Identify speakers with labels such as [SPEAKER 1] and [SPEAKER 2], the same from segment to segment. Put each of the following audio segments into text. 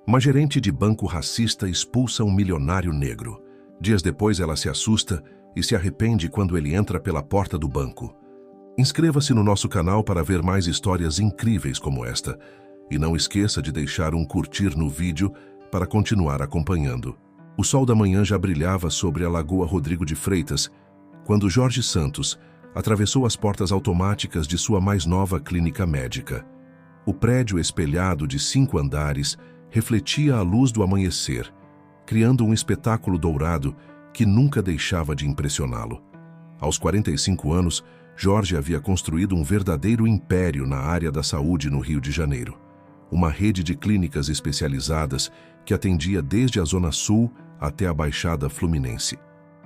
[SPEAKER 1] Uma gerente de banco racista expulsa um milionário negro. Dias depois ela se assusta e se arrepende quando ele entra pela porta do banco. Inscreva-se no nosso canal para ver mais histórias incríveis como esta. E não esqueça de deixar um curtir no vídeo para continuar acompanhando. O sol da manhã já brilhava sobre a Lagoa Rodrigo de Freitas, quando Jorge Santos atravessou as portas automáticas de sua mais nova clínica médica. O prédio espelhado de 5 andares refletia a luz do amanhecer, criando um espetáculo dourado que nunca deixava de impressioná-lo. Aos 45 anos, Jorge havia construído um verdadeiro império na área da saúde no Rio de Janeiro. Uma rede de clínicas especializadas que atendia desde a Zona Sul até a Baixada Fluminense.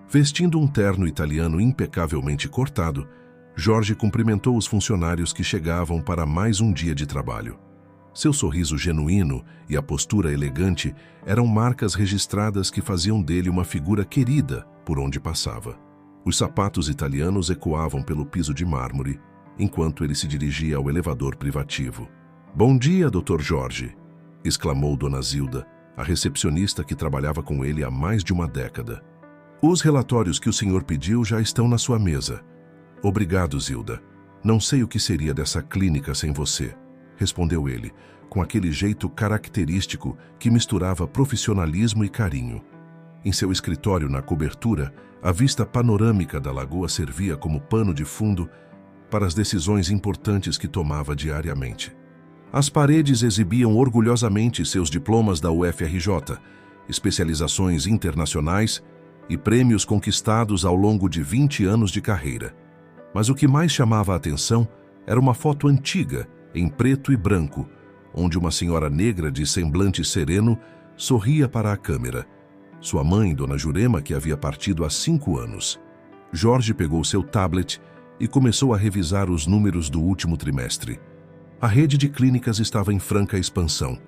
[SPEAKER 1] Vestindo um terno italiano impecavelmente cortado, Jorge cumprimentou os funcionários que chegavam para mais um dia de trabalho. Seu sorriso genuíno e a postura elegante eram marcas registradas que faziam dele uma figura querida por onde passava. Os sapatos italianos ecoavam pelo piso de mármore, enquanto ele se dirigia ao elevador privativo. "Bom dia, Dr. Jorge!", exclamou Dona Zilda, a recepcionista que trabalhava com ele há mais de uma década. "Os relatórios que o senhor pediu já estão na sua mesa." "Obrigado, Zilda. Não sei o que seria dessa clínica sem você", respondeu ele, com aquele jeito característico que misturava profissionalismo e carinho. Em seu escritório na cobertura, a vista panorâmica da lagoa servia como pano de fundo para as decisões importantes que tomava diariamente. As paredes exibiam orgulhosamente seus diplomas da UFRJ, especializações internacionais e prêmios conquistados ao longo de 20 anos de carreira. Mas o que mais chamava a atenção era uma foto antiga, em preto e branco, onde uma senhora negra de semblante sereno sorria para a câmera. Sua mãe, Dona Jurema, que havia partido há 5 anos. Jorge pegou seu tablet e começou a revisar os números do último trimestre. A rede de clínicas estava em franca expansão,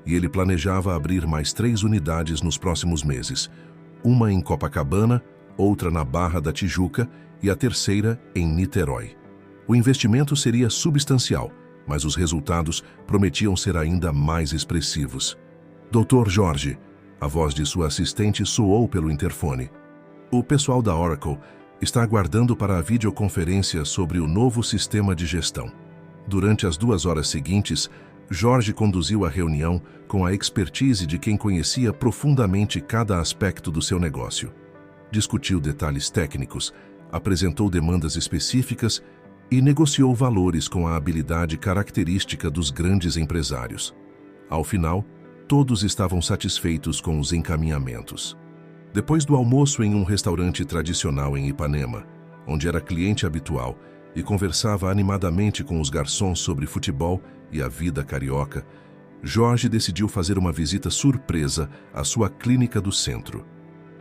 [SPEAKER 1] e ele planejava abrir mais 3 unidades nos próximos meses. Uma em Copacabana, outra na Barra da Tijuca e a terceira em Niterói. O investimento seria substancial, mas os resultados prometiam ser ainda mais expressivos. "Dr. Jorge", a voz de sua assistente soou pelo interfone. "O pessoal da Oracle está aguardando para a videoconferência sobre o novo sistema de gestão." Durante as 2 horas seguintes, Jorge conduziu a reunião com a expertise de quem conhecia profundamente cada aspecto do seu negócio. Discutiu detalhes técnicos, apresentou demandas específicas e negociou valores com a habilidade característica dos grandes empresários. Ao final, todos estavam satisfeitos com os encaminhamentos. Depois do almoço em um restaurante tradicional em Ipanema, onde era cliente habitual e conversava animadamente com os garçons sobre futebol e a vida carioca, Jorge decidiu fazer uma visita surpresa à sua clínica do centro.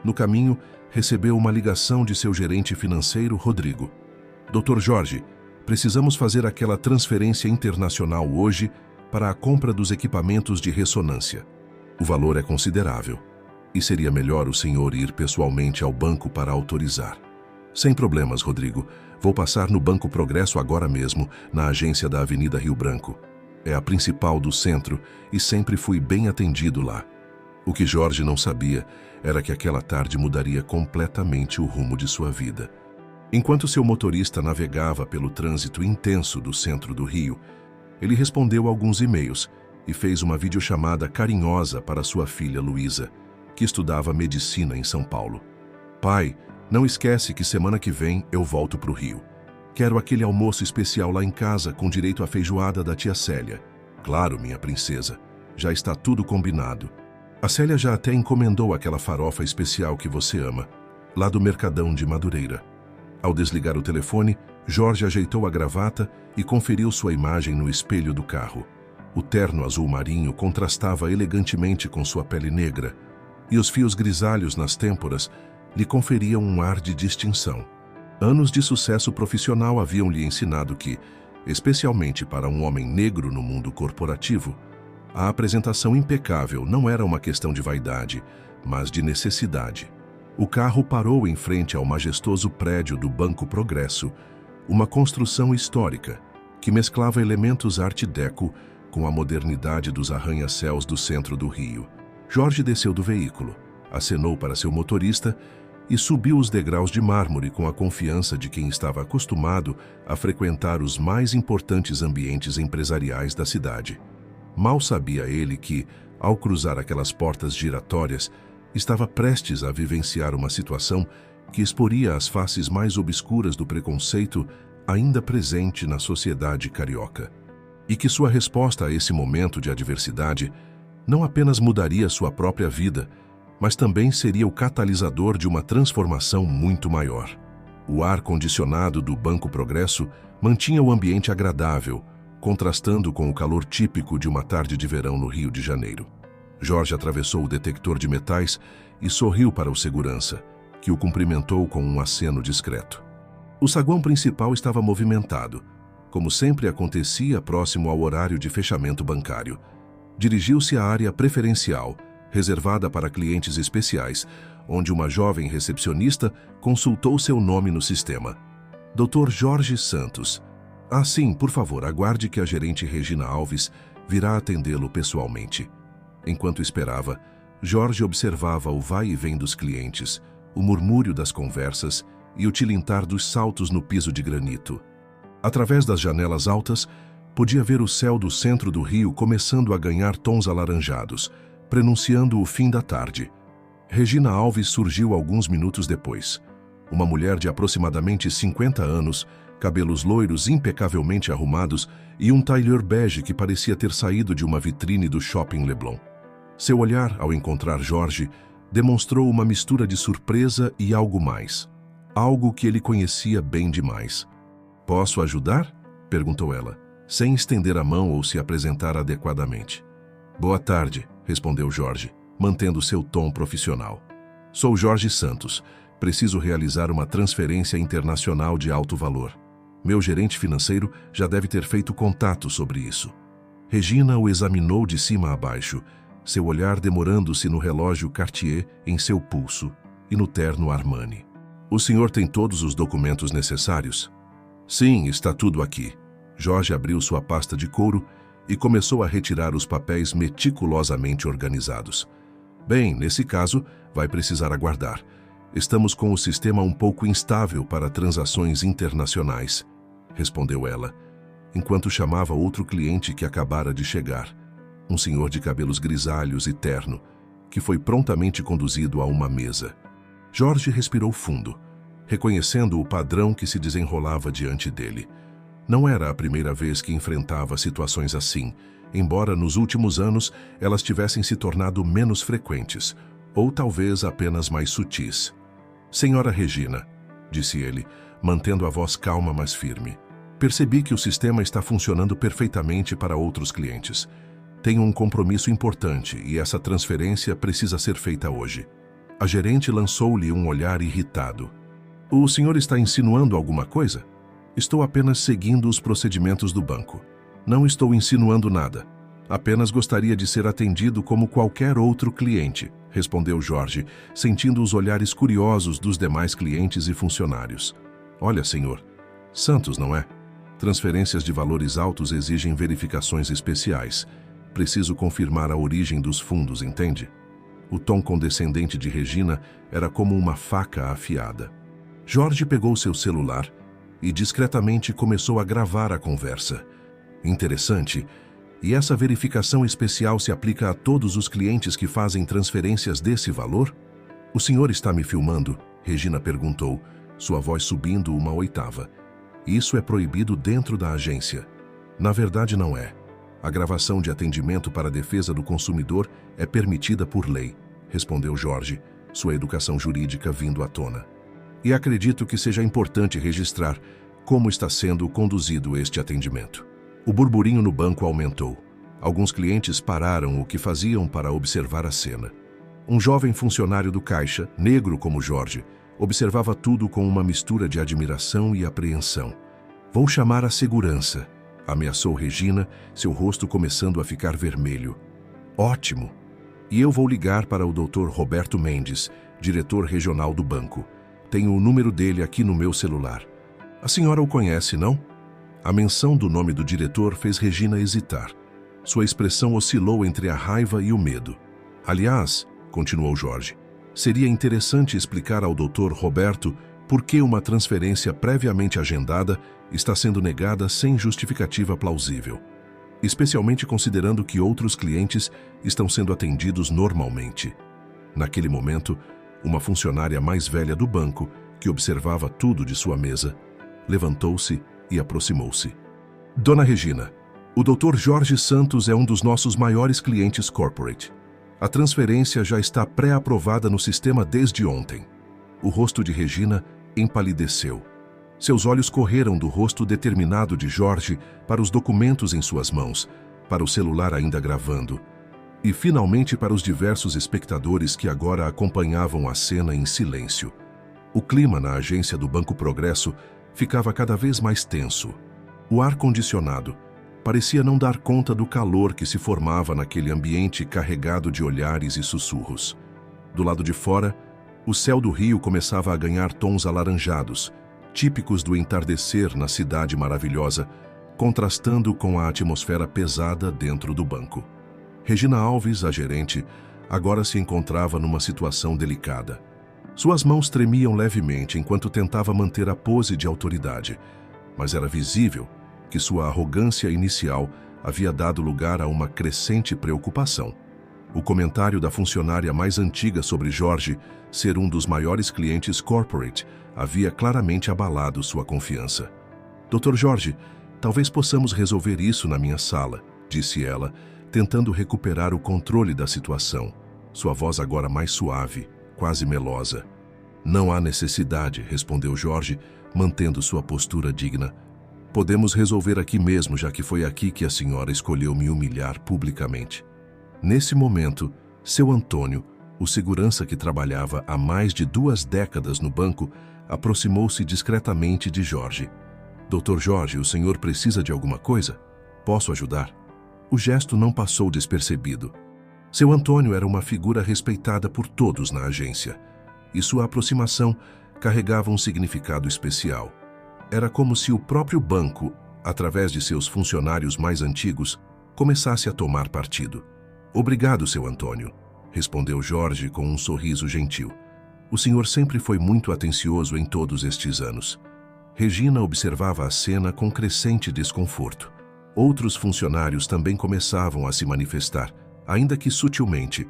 [SPEAKER 1] No caminho, recebeu uma ligação de seu gerente financeiro, Rodrigo. "Dr. Jorge, precisamos fazer aquela transferência internacional hoje para a compra dos equipamentos de ressonância. O valor é considerável e seria melhor o senhor ir pessoalmente ao banco para autorizar." "Sem problemas, Rodrigo. Vou passar no Banco Progresso agora mesmo, na agência da Avenida Rio Branco. É a principal do centro e sempre fui bem atendido lá." O que Jorge não sabia era que aquela tarde mudaria completamente o rumo de sua vida. Enquanto seu motorista navegava pelo trânsito intenso do centro do Rio, ele respondeu alguns e-mails e fez uma videochamada carinhosa para sua filha Luísa, que estudava medicina em São Paulo. "Pai, não esquece que semana que vem eu volto para o Rio. Quero aquele almoço especial lá em casa com direito à feijoada da tia Célia." "Claro, minha princesa. Já está tudo combinado. A Célia já até encomendou aquela farofa especial que você ama, lá do Mercadão de Madureira." Ao desligar o telefone, Jorge ajeitou a gravata e conferiu sua imagem no espelho do carro. O terno azul marinho contrastava elegantemente com sua pele negra, e os fios grisalhos nas têmporas lhe conferiam um ar de distinção. Anos de sucesso profissional haviam lhe ensinado que, especialmente para um homem negro no mundo corporativo, a apresentação impecável não era uma questão de vaidade, mas de necessidade. O carro parou em frente ao majestoso prédio do Banco Progresso, uma construção histórica que mesclava elementos art déco com a modernidade dos arranha-céus do centro do Rio. Jorge desceu do veículo, acenou para seu motorista e subiu os degraus de mármore com a confiança de quem estava acostumado a frequentar os mais importantes ambientes empresariais da cidade. Mal sabia ele que, ao cruzar aquelas portas giratórias, estava prestes a vivenciar uma situação que exporia as faces mais obscuras do preconceito ainda presente na sociedade carioca. E que sua resposta a esse momento de adversidade não apenas mudaria sua própria vida, mas também seria o catalisador de uma transformação muito maior. O ar-condicionado do Banco Progresso mantinha o ambiente agradável, contrastando com o calor típico de uma tarde de verão no Rio de Janeiro. Jorge atravessou o detector de metais e sorriu para o segurança, que o cumprimentou com um aceno discreto. O saguão principal estava movimentado, como sempre acontecia próximo ao horário de fechamento bancário. Dirigiu-se à área preferencial, reservada para clientes especiais, onde uma jovem recepcionista consultou seu nome no sistema. Dr. Jorge Santos. Ah, sim, por favor, aguarde que a gerente Regina Alves virá atendê-lo pessoalmente. Enquanto esperava, Jorge observava o vai e vem dos clientes, o murmúrio das conversas e o tilintar dos saltos no piso de granito. Através das janelas altas, podia ver o céu do centro do Rio começando a ganhar tons alaranjados, prenunciando o fim da tarde. Regina Alves surgiu alguns minutos depois. Uma mulher de aproximadamente 50 anos, cabelos loiros impecavelmente arrumados e um tailleur bege que parecia ter saído de uma vitrine do Shopping Leblon. Seu olhar, ao encontrar Jorge, demonstrou uma mistura de surpresa e algo mais. Algo que ele conhecia bem demais. "Posso ajudar?" perguntou ela, sem estender a mão ou se apresentar adequadamente. "Boa tarde", respondeu Jorge, mantendo seu tom profissional. "Sou Jorge Santos. Preciso realizar uma transferência internacional de alto valor. Meu gerente financeiro já deve ter feito contato sobre isso." Regina o examinou de cima a baixo, seu olhar demorando-se no relógio Cartier em seu pulso e no terno Armani. "O senhor tem todos os documentos necessários?" "Sim, está tudo aqui." Jorge abriu sua pasta de couro e começou a retirar os papéis meticulosamente organizados. "Bem, nesse caso, vai precisar aguardar. Estamos com o sistema um pouco instável para transações internacionais", respondeu ela, enquanto chamava outro cliente que acabara de chegar, um senhor de cabelos grisalhos e terno, que foi prontamente conduzido a uma mesa. Jorge respirou fundo, reconhecendo o padrão que se desenrolava diante dele. Não era a primeira vez que enfrentava situações assim, embora nos últimos anos elas tivessem se tornado menos frequentes, ou talvez apenas mais sutis. "Senhora Regina", disse ele, mantendo a voz calma mas firme, "percebi que o sistema está funcionando perfeitamente para outros clientes. Tenho um compromisso importante e essa transferência precisa ser feita hoje." A gerente lançou-lhe um olhar irritado. "O senhor está insinuando alguma coisa?" "Estou apenas seguindo os procedimentos do banco. Não estou insinuando nada. Apenas gostaria de ser atendido como qualquer outro cliente", respondeu Jorge, sentindo os olhares curiosos dos demais clientes e funcionários. "Olha, senhor, Santos, não é? Transferências de valores altos exigem verificações especiais. Preciso confirmar a origem dos fundos, entende?" O tom condescendente de Regina era como uma faca afiada. Jorge pegou seu celular e discretamente começou a gravar a conversa. "Interessante. E essa verificação especial se aplica a todos os clientes que fazem transferências desse valor?" "O senhor está me filmando?" Regina perguntou, sua voz subindo uma oitava. "Isso é proibido dentro da agência." "Na verdade não é. A gravação de atendimento para a defesa do consumidor é permitida por lei", respondeu Jorge, sua educação jurídica vindo à tona. "E acredito que seja importante registrar como está sendo conduzido este atendimento." O burburinho no banco aumentou. Alguns clientes pararam o que faziam para observar a cena. Um jovem funcionário do caixa, negro como Jorge, observava tudo com uma mistura de admiração e apreensão. "Vou chamar a segurança", ameaçou Regina, seu rosto começando a ficar vermelho. "Ótimo! E eu vou ligar para o Dr. Roberto Mendes, diretor regional do banco. Tenho o número dele aqui no meu celular." "A senhora o conhece, não?" A menção do nome do diretor fez Regina hesitar. Sua expressão oscilou entre a raiva e o medo. Aliás, continuou Jorge, seria interessante explicar ao Dr. Roberto por que uma transferência previamente agendada está sendo negada sem justificativa plausível, especialmente considerando que outros clientes estão sendo atendidos normalmente. Naquele momento, uma funcionária mais velha do banco, que observava tudo de sua mesa, levantou-se e aproximou-se. Dona Regina, o Dr. Jorge Santos é um dos nossos maiores clientes corporate. A transferência já está pré-aprovada no sistema desde ontem. O rosto de Regina empalideceu. Seus olhos correram do rosto determinado de Jorge para os documentos em suas mãos, para o celular ainda gravando, e finalmente para os diversos espectadores que agora acompanhavam a cena em silêncio. O clima na agência do Banco Progresso ficava cada vez mais tenso. O ar-condicionado parecia não dar conta do calor que se formava naquele ambiente carregado de olhares e sussurros. Do lado de fora, o céu do rio começava a ganhar tons alaranjados, típicos do entardecer na cidade maravilhosa, contrastando com a atmosfera pesada dentro do banco. Regina Alves, a gerente, agora se encontrava numa situação delicada. Suas mãos tremiam levemente enquanto tentava manter a pose de autoridade, mas era visível que sua arrogância inicial havia dado lugar a uma crescente preocupação. O comentário da funcionária mais antiga sobre Jorge ser um dos maiores clientes corporate havia claramente abalado sua confiança. Dr. Jorge, talvez possamos resolver isso na minha sala, disse ela, tentando recuperar o controle da situação, sua voz agora mais suave, quase melosa. Não há necessidade, respondeu Jorge, mantendo sua postura digna. Podemos resolver aqui mesmo, já que foi aqui que a senhora escolheu me humilhar publicamente. Nesse momento, seu Antônio, o segurança que trabalhava há mais de 2 décadas no banco, aproximou-se discretamente de Jorge. Dr. Jorge, o senhor precisa de alguma coisa? Posso ajudar? O gesto não passou despercebido. Seu Antônio era uma figura respeitada por todos na agência, e sua aproximação carregava um significado especial. Era como se o próprio banco, através de seus funcionários mais antigos, começasse a tomar partido. Obrigado, seu Antônio, respondeu Jorge com um sorriso gentil. O senhor sempre foi muito atencioso em todos estes anos. Regina observava a cena com crescente desconforto. Outros funcionários também começavam a se manifestar, ainda que sutilmente.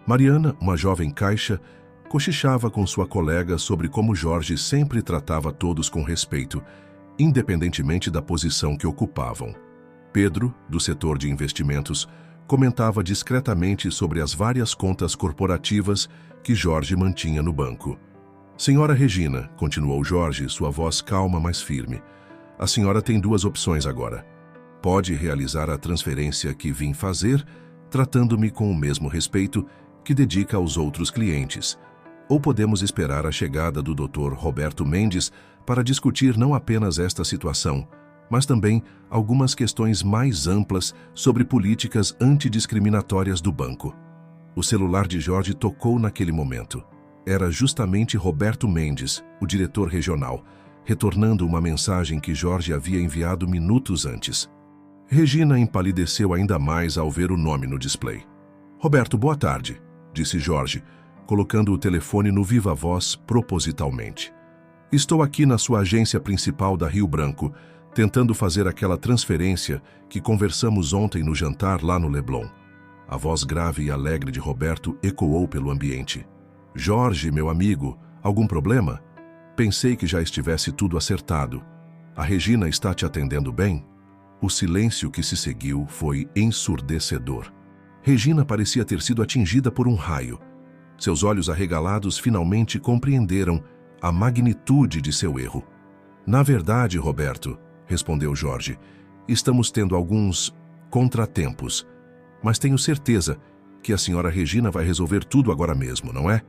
[SPEAKER 1] Mariana, uma jovem caixa, cochichava com sua colega sobre como Jorge sempre tratava todos com respeito, independentemente da posição que ocupavam. Pedro, do setor de investimentos, comentava discretamente sobre as várias contas corporativas que Jorge mantinha no banco. Senhora Regina, continuou Jorge, sua voz calma, mas firme, a senhora tem 2 opções agora. Pode realizar a transferência que vim fazer, tratando-me com o mesmo respeito que dedica aos outros clientes. Ou podemos esperar a chegada do Dr. Roberto Mendes para discutir não apenas esta situação, mas também algumas questões mais amplas sobre políticas antidiscriminatórias do banco. O celular de Jorge tocou naquele momento. Era justamente Roberto Mendes, o diretor regional, retornando uma mensagem que Jorge havia enviado minutos antes. Regina empalideceu ainda mais ao ver o nome no display. Roberto, boa tarde, disse Jorge, colocando o telefone no viva-voz propositalmente. Estou aqui na sua agência principal da Rio Branco, tentando fazer aquela transferência que conversamos ontem no jantar lá no Leblon. A voz grave e alegre de Roberto ecoou pelo ambiente. Jorge, meu amigo, algum problema? Pensei que já estivesse tudo acertado. A Regina está te atendendo bem? O silêncio que se seguiu foi ensurdecedor. Regina parecia ter sido atingida por um raio. Seus olhos arregalados finalmente compreenderam a magnitude de seu erro. Na verdade, Roberto, respondeu Jorge, estamos tendo alguns contratempos, mas tenho certeza que a senhora Regina vai resolver tudo agora mesmo, não é?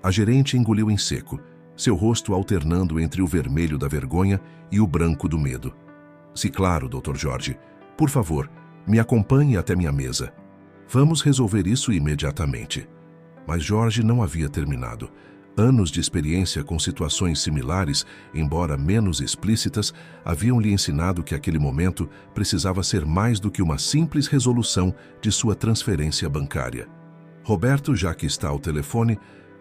[SPEAKER 1] A gerente engoliu em seco, seu rosto alternando entre o vermelho da vergonha e o branco do medo. Se claro, Dr. Jorge, por favor, me acompanhe até minha mesa. Vamos resolver isso imediatamente. Mas Jorge não havia terminado. Anos de experiência com situações similares, embora menos explícitas, haviam lhe ensinado que aquele momento precisava ser mais do que uma simples resolução de sua transferência bancária. Roberto, já que está ao telefone,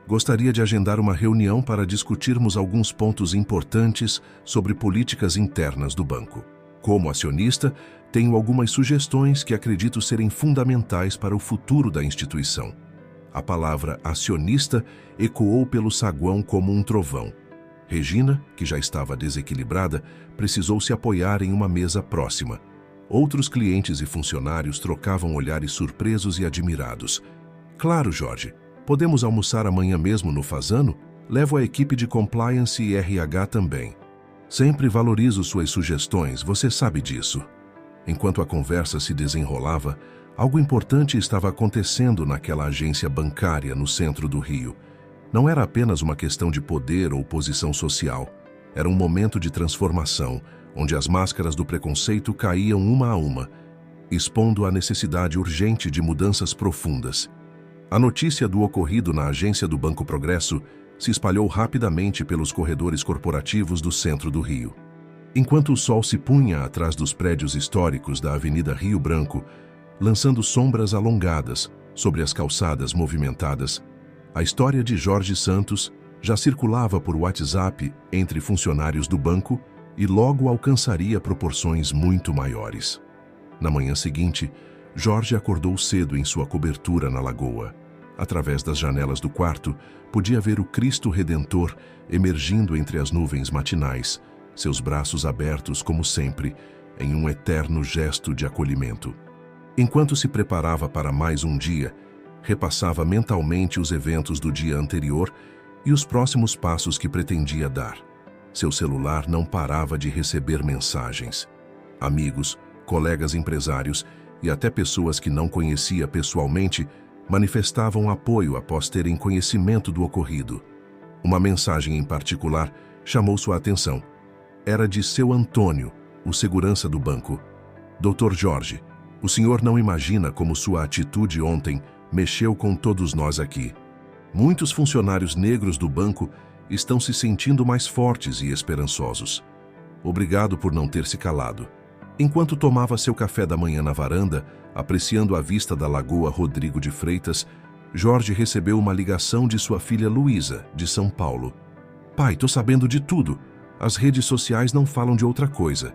[SPEAKER 1] gostaria de agendar uma reunião para discutirmos alguns pontos importantes sobre políticas internas do banco. Como acionista, tenho algumas sugestões que acredito serem fundamentais para o futuro da instituição. A palavra acionista ecoou pelo saguão como um trovão. Regina, que já estava desequilibrada, precisou se apoiar em uma mesa próxima. Outros clientes e funcionários trocavam olhares surpresos e admirados. Claro, Jorge. Podemos almoçar amanhã mesmo no Fazano? Levo a equipe de compliance e RH também. Sempre valorizo suas sugestões, você sabe disso. Enquanto a conversa se desenrolava, algo importante estava acontecendo naquela agência bancária no centro do Rio. Não era apenas uma questão de poder ou posição social. Era um momento de transformação, onde as máscaras do preconceito caíam uma a uma, expondo a necessidade urgente de mudanças profundas. A notícia do ocorrido na agência do Banco Progresso se espalhou rapidamente pelos corredores corporativos do centro do Rio. Enquanto o sol se punha atrás dos prédios históricos da Avenida Rio Branco, lançando sombras alongadas sobre as calçadas movimentadas, a história de Jorge Santos já circulava por WhatsApp entre funcionários do banco e logo alcançaria proporções muito maiores. Na manhã seguinte, Jorge acordou cedo em sua cobertura na lagoa. Através das janelas do quarto, podia ver o Cristo Redentor emergindo entre as nuvens matinais, seus braços abertos como sempre, em um eterno gesto de acolhimento. Enquanto se preparava para mais um dia, repassava mentalmente os eventos do dia anterior e os próximos passos que pretendia dar. Seu celular não parava de receber mensagens. Amigos, colegas empresários e até pessoas que não conhecia pessoalmente manifestavam apoio após terem conhecimento do ocorrido. Uma mensagem em particular chamou sua atenção. Era de seu Antônio, o segurança do banco. Dr. Jorge, o senhor não imagina como sua atitude ontem mexeu com todos nós aqui. Muitos funcionários negros do banco estão se sentindo mais fortes e esperançosos. Obrigado por não ter se calado. Enquanto tomava seu café da manhã na varanda, apreciando a vista da Lagoa Rodrigo de Freitas, Jorge recebeu uma ligação de sua filha Luísa, de São Paulo. Pai, tô sabendo de tudo. As redes sociais não falam de outra coisa.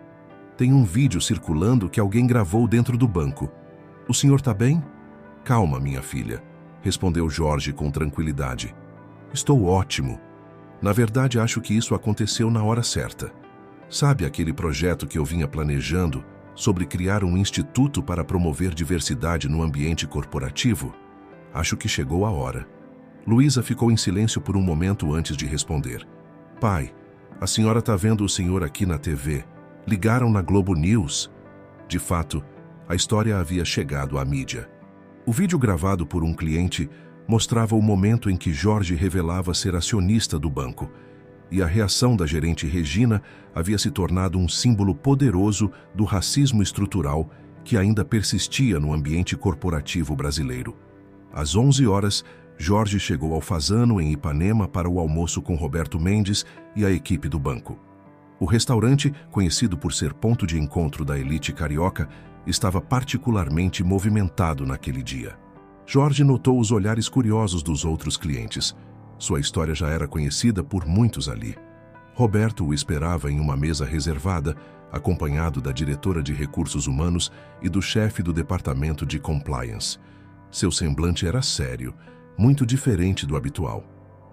[SPEAKER 1] Tem um vídeo circulando que alguém gravou dentro do banco. O senhor tá bem? Calma, minha filha, respondeu Jorge com tranquilidade. Estou ótimo. Na verdade, acho que isso aconteceu na hora certa. Sabe aquele projeto que eu vinha planejando sobre criar um instituto para promover diversidade no ambiente corporativo? Acho que chegou a hora. Luísa ficou em silêncio por um momento antes de responder. Pai, a senhora está vendo o senhor aqui na TV. Ligaram na Globo News. De fato, a história havia chegado à mídia. O vídeo gravado por um cliente mostrava o momento em que Jorge revelava ser acionista do banco, e a reação da gerente Regina havia se tornado um símbolo poderoso do racismo estrutural que ainda persistia no ambiente corporativo brasileiro. Às 11 horas, Jorge chegou ao Fazano, em Ipanema, para o almoço com Roberto Mendes e a equipe do banco. O restaurante, conhecido por ser ponto de encontro da elite carioca, estava particularmente movimentado naquele dia. Jorge notou os olhares curiosos dos outros clientes. Sua história já era conhecida por muitos ali. Roberto o esperava em uma mesa reservada, acompanhado da diretora de recursos humanos e do chefe do departamento de compliance. Seu semblante era sério, muito diferente do habitual.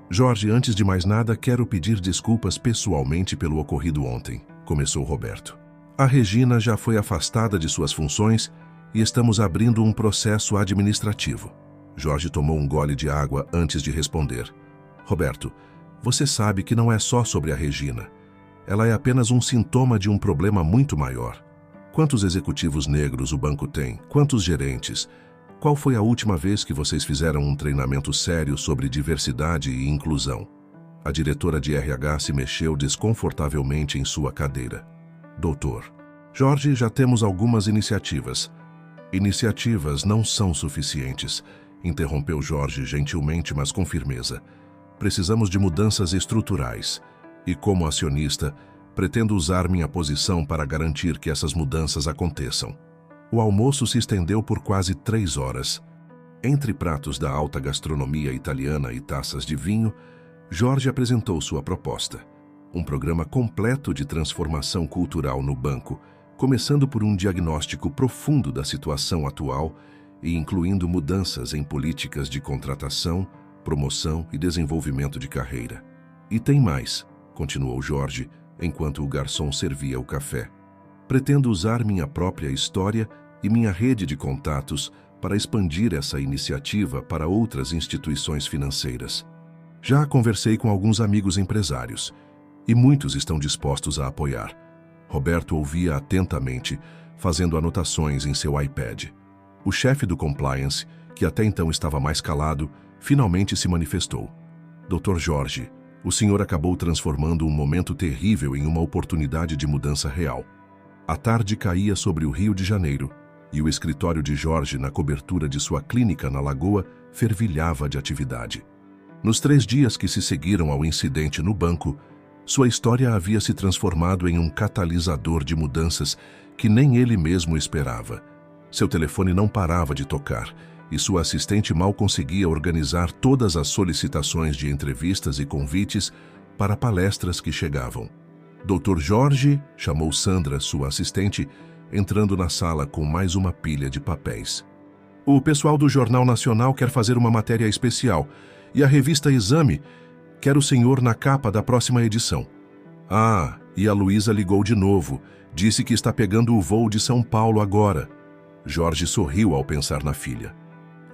[SPEAKER 1] Jorge, antes de mais nada, quero pedir desculpas pessoalmente pelo ocorrido ontem, começou Roberto. A Regina já foi afastada de suas funções e estamos abrindo um processo administrativo. Jorge tomou um gole de água antes de responder. Roberto, você sabe que não é só sobre a Regina. Ela é apenas um sintoma de um problema muito maior. Quantos executivos negros o banco tem? Quantos gerentes? Qual foi a última vez que vocês fizeram um treinamento sério sobre diversidade e inclusão? A diretora de RH se mexeu desconfortavelmente em sua cadeira. Doutor, Jorge, já temos algumas iniciativas. Iniciativas não são suficientes, interrompeu Jorge gentilmente, mas com firmeza. precisamos de mudanças estruturais. E como acionista, pretendo usar minha posição para garantir que essas mudanças aconteçam. O almoço se estendeu por quase 3 horas. Entre pratos da alta gastronomia italiana e taças de vinho, Jorge apresentou sua proposta. Um programa completo de transformação cultural no banco, começando por um diagnóstico profundo da situação atual e incluindo mudanças em políticas de contratação, promoção e desenvolvimento de carreira. E tem mais, continuou Jorge, enquanto o garçom servia o café. Pretendo usar minha própria história e minha rede de contatos para expandir essa iniciativa para outras instituições financeiras. Já conversei com alguns amigos empresários e muitos estão dispostos a apoiar. Roberto ouvia atentamente, fazendo anotações em seu iPad. O chefe do compliance, que até então estava mais calado, finalmente se manifestou. Dr. Jorge, o senhor acabou transformando um momento terrível em uma oportunidade de mudança real. A tarde caía sobre o Rio de Janeiro e o escritório de Jorge, na cobertura de sua clínica na Lagoa, fervilhava de atividade. Nos 3 dias que se seguiram ao incidente no banco, sua história havia se transformado em um catalisador de mudanças que nem ele mesmo esperava. Seu telefone não parava de tocar e sua assistente mal conseguia organizar todas as solicitações de entrevistas e convites para palestras que chegavam. Dr. Jorge, chamou Sandra, sua assistente, entrando na sala com mais uma pilha de papéis. O pessoal do Jornal Nacional quer fazer uma matéria especial e a revista Exame quer o senhor na capa da próxima edição. Ah, e a Luísa ligou de novo. Disse que está pegando o voo de São Paulo agora. Jorge sorriu ao pensar na filha.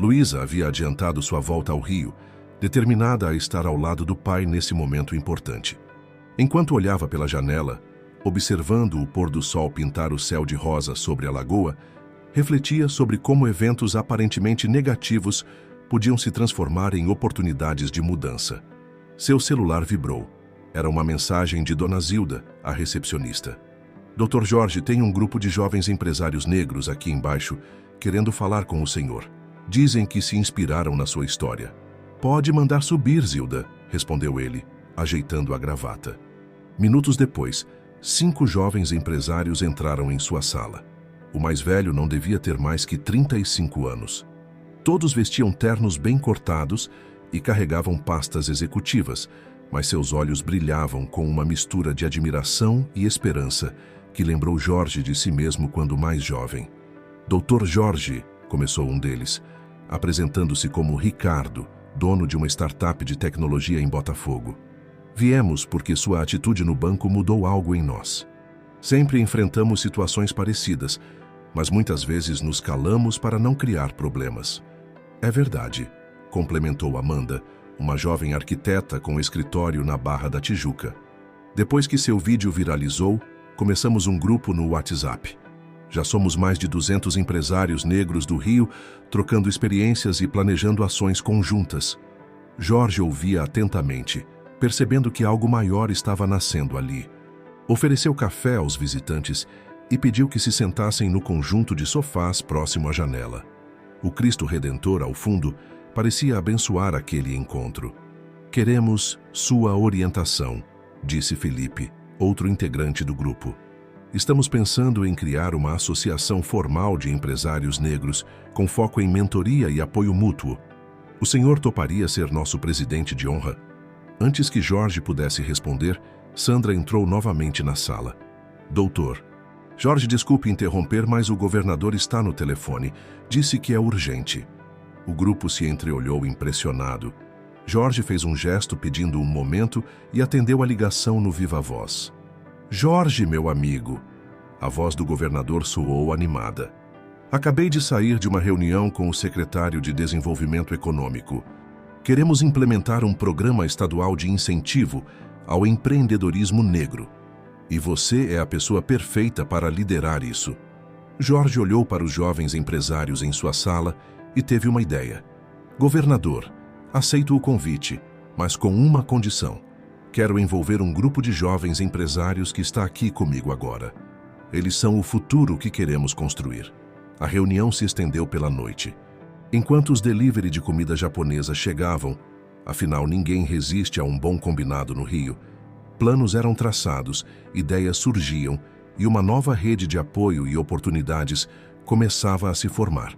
[SPEAKER 1] Luísa havia adiantado sua volta ao Rio, determinada a estar ao lado do pai nesse momento importante. Enquanto olhava pela janela, observando o pôr do sol pintar o céu de rosa sobre a lagoa, refletia sobre como eventos aparentemente negativos podiam se transformar em oportunidades de mudança. Seu celular vibrou. Era uma mensagem de Dona Zilda, a recepcionista. Dr. Jorge, tem um grupo de jovens empresários negros aqui embaixo, querendo falar com o senhor. Dizem que se inspiraram na sua história. Pode mandar subir, Zilda, respondeu ele, ajeitando a gravata. Minutos depois, 5 jovens empresários entraram em sua sala. O mais velho não devia ter mais que 35 anos. Todos vestiam ternos bem cortados e carregavam pastas executivas, mas seus olhos brilhavam com uma mistura de admiração e esperança que lembrou Jorge de si mesmo quando mais jovem. Dr. Jorge, começou um deles, apresentando-se como Ricardo, dono de uma startup de tecnologia em Botafogo. Viemos porque sua atitude no banco mudou algo em nós. Sempre enfrentamos situações parecidas, mas muitas vezes nos calamos para não criar problemas. É verdade, complementou Amanda, uma jovem arquiteta com escritório na Barra da Tijuca. Depois que seu vídeo viralizou, começamos um grupo no WhatsApp. Já somos mais de 200 empresários negros do Rio, trocando experiências e planejando ações conjuntas. Jorge ouvia atentamente, percebendo que algo maior estava nascendo ali. Ofereceu café aos visitantes e pediu que se sentassem no conjunto de sofás próximo à janela. O Cristo Redentor, ao fundo, parecia abençoar aquele encontro. Queremos sua orientação, disse Felipe, outro integrante do grupo. Estamos pensando em criar uma associação formal de empresários negros com foco em mentoria e apoio mútuo. O senhor toparia ser nosso presidente de honra? Antes que Jorge pudesse responder, Sandra entrou novamente na sala. Doutor. Jorge, desculpe interromper, mas o governador está no telefone. Disse que é urgente. O grupo se entreolhou impressionado. Jorge fez um gesto pedindo um momento e atendeu a ligação no viva voz. Jorge, meu amigo. A voz do governador soou animada. Acabei de sair de uma reunião com o secretário de Desenvolvimento Econômico. Queremos implementar um programa estadual de incentivo ao empreendedorismo negro. E você é a pessoa perfeita para liderar isso. Jorge olhou para os jovens empresários em sua sala e teve uma ideia. Governador, aceito o convite, mas com uma condição. Quero envolver um grupo de jovens empresários que está aqui comigo agora. Eles são o futuro que queremos construir. A reunião se estendeu pela noite. Enquanto os delivery de comida japonesa chegavam, Afinal, ninguém resiste a um bom combinado no Rio. Planos eram traçados, ideias surgiam e uma nova rede de apoio e oportunidades começava a se formar.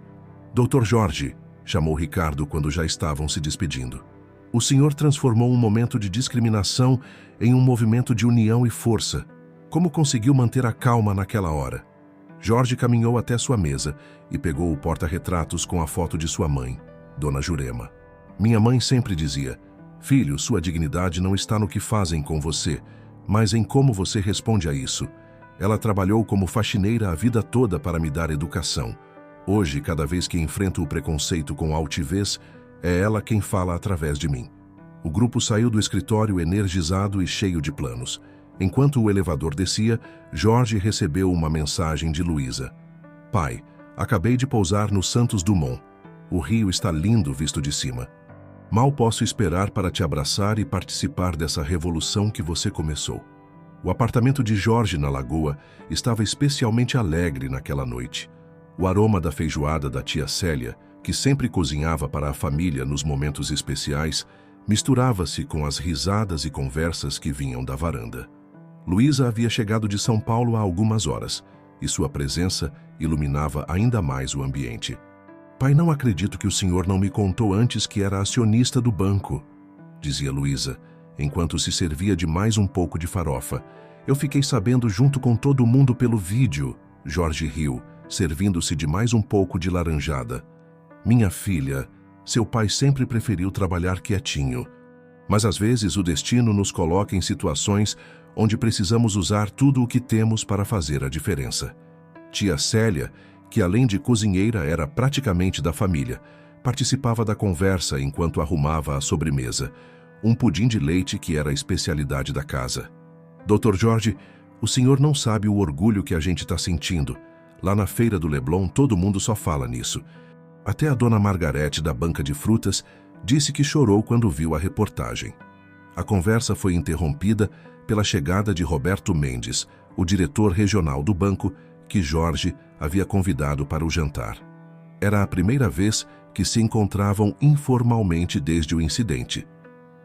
[SPEAKER 1] Dr. Jorge, chamou Ricardo quando já estavam se despedindo. O senhor transformou um momento de discriminação em um movimento de união e força. Como conseguiu manter a calma naquela hora? Jorge caminhou até sua mesa e pegou o porta-retratos com a foto de sua mãe, Dona Jurema. Minha mãe sempre dizia: filho, sua dignidade não está no que fazem com você, mas em como você responde a isso. Ela trabalhou como faxineira a vida toda para me dar educação. Hoje, cada vez que enfrento o preconceito com altivez, é ela quem fala através de mim. O grupo saiu do escritório energizado e cheio de planos. Enquanto o elevador descia, Jorge recebeu uma mensagem de Luísa. Pai, acabei de pousar no Santos Dumont. O Rio está lindo visto de cima. Mal posso esperar para te abraçar e participar dessa revolução que você começou. O apartamento de Jorge na Lagoa estava especialmente alegre naquela noite. O aroma da feijoada da tia Célia, que sempre cozinhava para a família nos momentos especiais, misturava-se com as risadas e conversas que vinham da varanda. Luísa havia chegado de São Paulo há algumas horas, e sua presença iluminava ainda mais o ambiente. Pai, não acredito que o senhor não me contou antes que era acionista do banco, dizia Luísa, enquanto se servia de mais um pouco de farofa. Eu fiquei sabendo junto com todo mundo pelo vídeo. Jorge riu, servindo-se de mais um pouco de laranjada. Minha filha, seu pai sempre preferiu trabalhar quietinho. Mas às vezes o destino nos coloca em situações onde precisamos usar tudo o que temos para fazer a diferença. Tia Célia, que além de cozinheira era praticamente da família, participava da conversa enquanto arrumava a sobremesa, um pudim de leite que era a especialidade da casa. Dr. Jorge, o senhor não sabe o orgulho que a gente está sentindo. Lá na feira do Leblon todo mundo só fala nisso. Até a dona Margarete da banca de frutas disse que chorou quando viu a reportagem. A conversa foi interrompida pela chegada de Roberto Mendes, o diretor regional do banco, que Jorge havia convidado para o jantar. Era a primeira vez que se encontravam informalmente desde o incidente.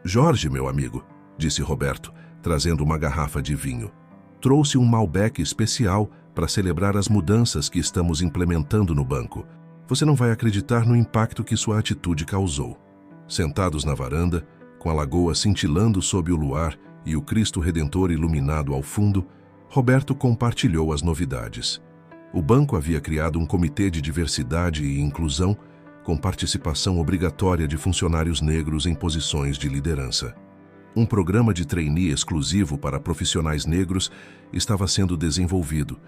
[SPEAKER 1] Jorge, meu amigo, disse Roberto, trazendo uma garrafa de vinho. Trouxe um Malbec especial para celebrar as mudanças que estamos implementando no banco. Você não vai acreditar no impacto que sua atitude causou. Sentados na varanda, com a lagoa cintilando sob o luar e o Cristo Redentor iluminado ao fundo, Roberto compartilhou as novidades. O banco havia criado um comitê de diversidade e inclusão, com participação obrigatória de funcionários negros em posições de liderança. Um programa de trainee exclusivo para profissionais negros estava sendo desenvolvido,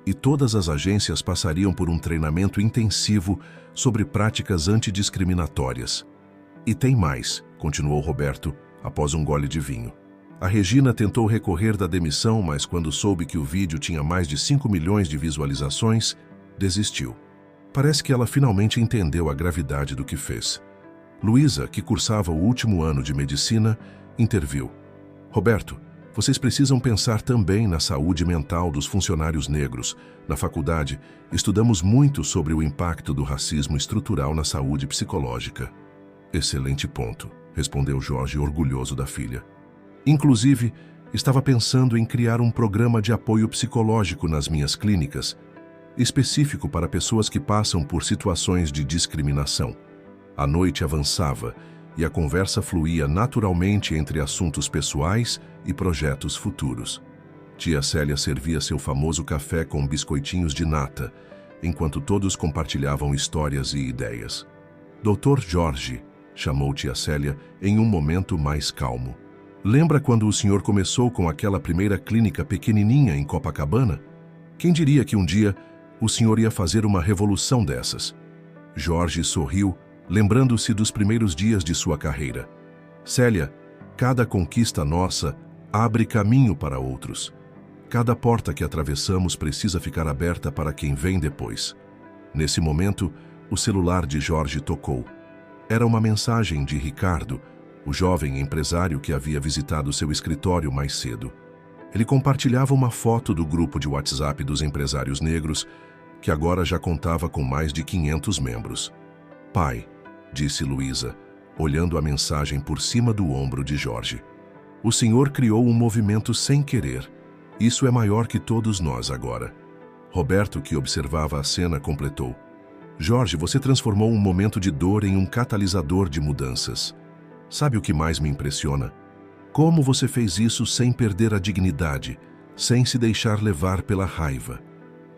[SPEAKER 1] e todas as agências passariam por um treinamento intensivo sobre práticas antidiscriminatórias. E tem mais, continuou Roberto, após um gole de vinho. A Regina tentou recorrer da demissão, mas quando soube que o vídeo tinha mais de 5 milhões de visualizações, desistiu. Parece que ela finalmente entendeu a gravidade do que fez. Luísa, que cursava o último ano de medicina, interviu. Roberto, vocês precisam pensar também na saúde mental dos funcionários negros. Na faculdade, estudamos muito sobre o impacto do racismo estrutural na saúde psicológica. Excelente ponto, respondeu Jorge, orgulhoso da filha. Inclusive, estava pensando em criar um programa de apoio psicológico nas minhas clínicas, específico para pessoas que passam por situações de discriminação. A noite avançava e a conversa fluía naturalmente entre assuntos pessoais e projetos futuros. Tia Célia servia seu famoso café com biscoitinhos de nata, enquanto todos compartilhavam histórias e ideias. Dr. Jorge, chamou tia Célia em um momento mais calmo. Lembra quando o senhor começou com aquela primeira clínica pequenininha em Copacabana? Quem diria que um dia o senhor ia fazer uma revolução dessas? Jorge sorriu, lembrando-se dos primeiros dias de sua carreira. Célia, cada conquista nossa abre caminho para outros. Cada porta que atravessamos precisa ficar aberta para quem vem depois. Nesse momento, o celular de Jorge tocou. Era uma mensagem de Ricardo, o jovem empresário que havia visitado seu escritório mais cedo. Ele compartilhava uma foto do grupo de WhatsApp dos empresários negros, que agora já contava com mais de 500 membros. Pai, disse Luísa, olhando a mensagem por cima do ombro de Jorge. O senhor criou um movimento sem querer. Isso é maior que todos nós agora. Roberto, que observava a cena, completou. Jorge, você transformou um momento de dor em um catalisador de mudanças. Sabe o que mais me impressiona? Como você fez isso sem perder a dignidade, sem se deixar levar pela raiva.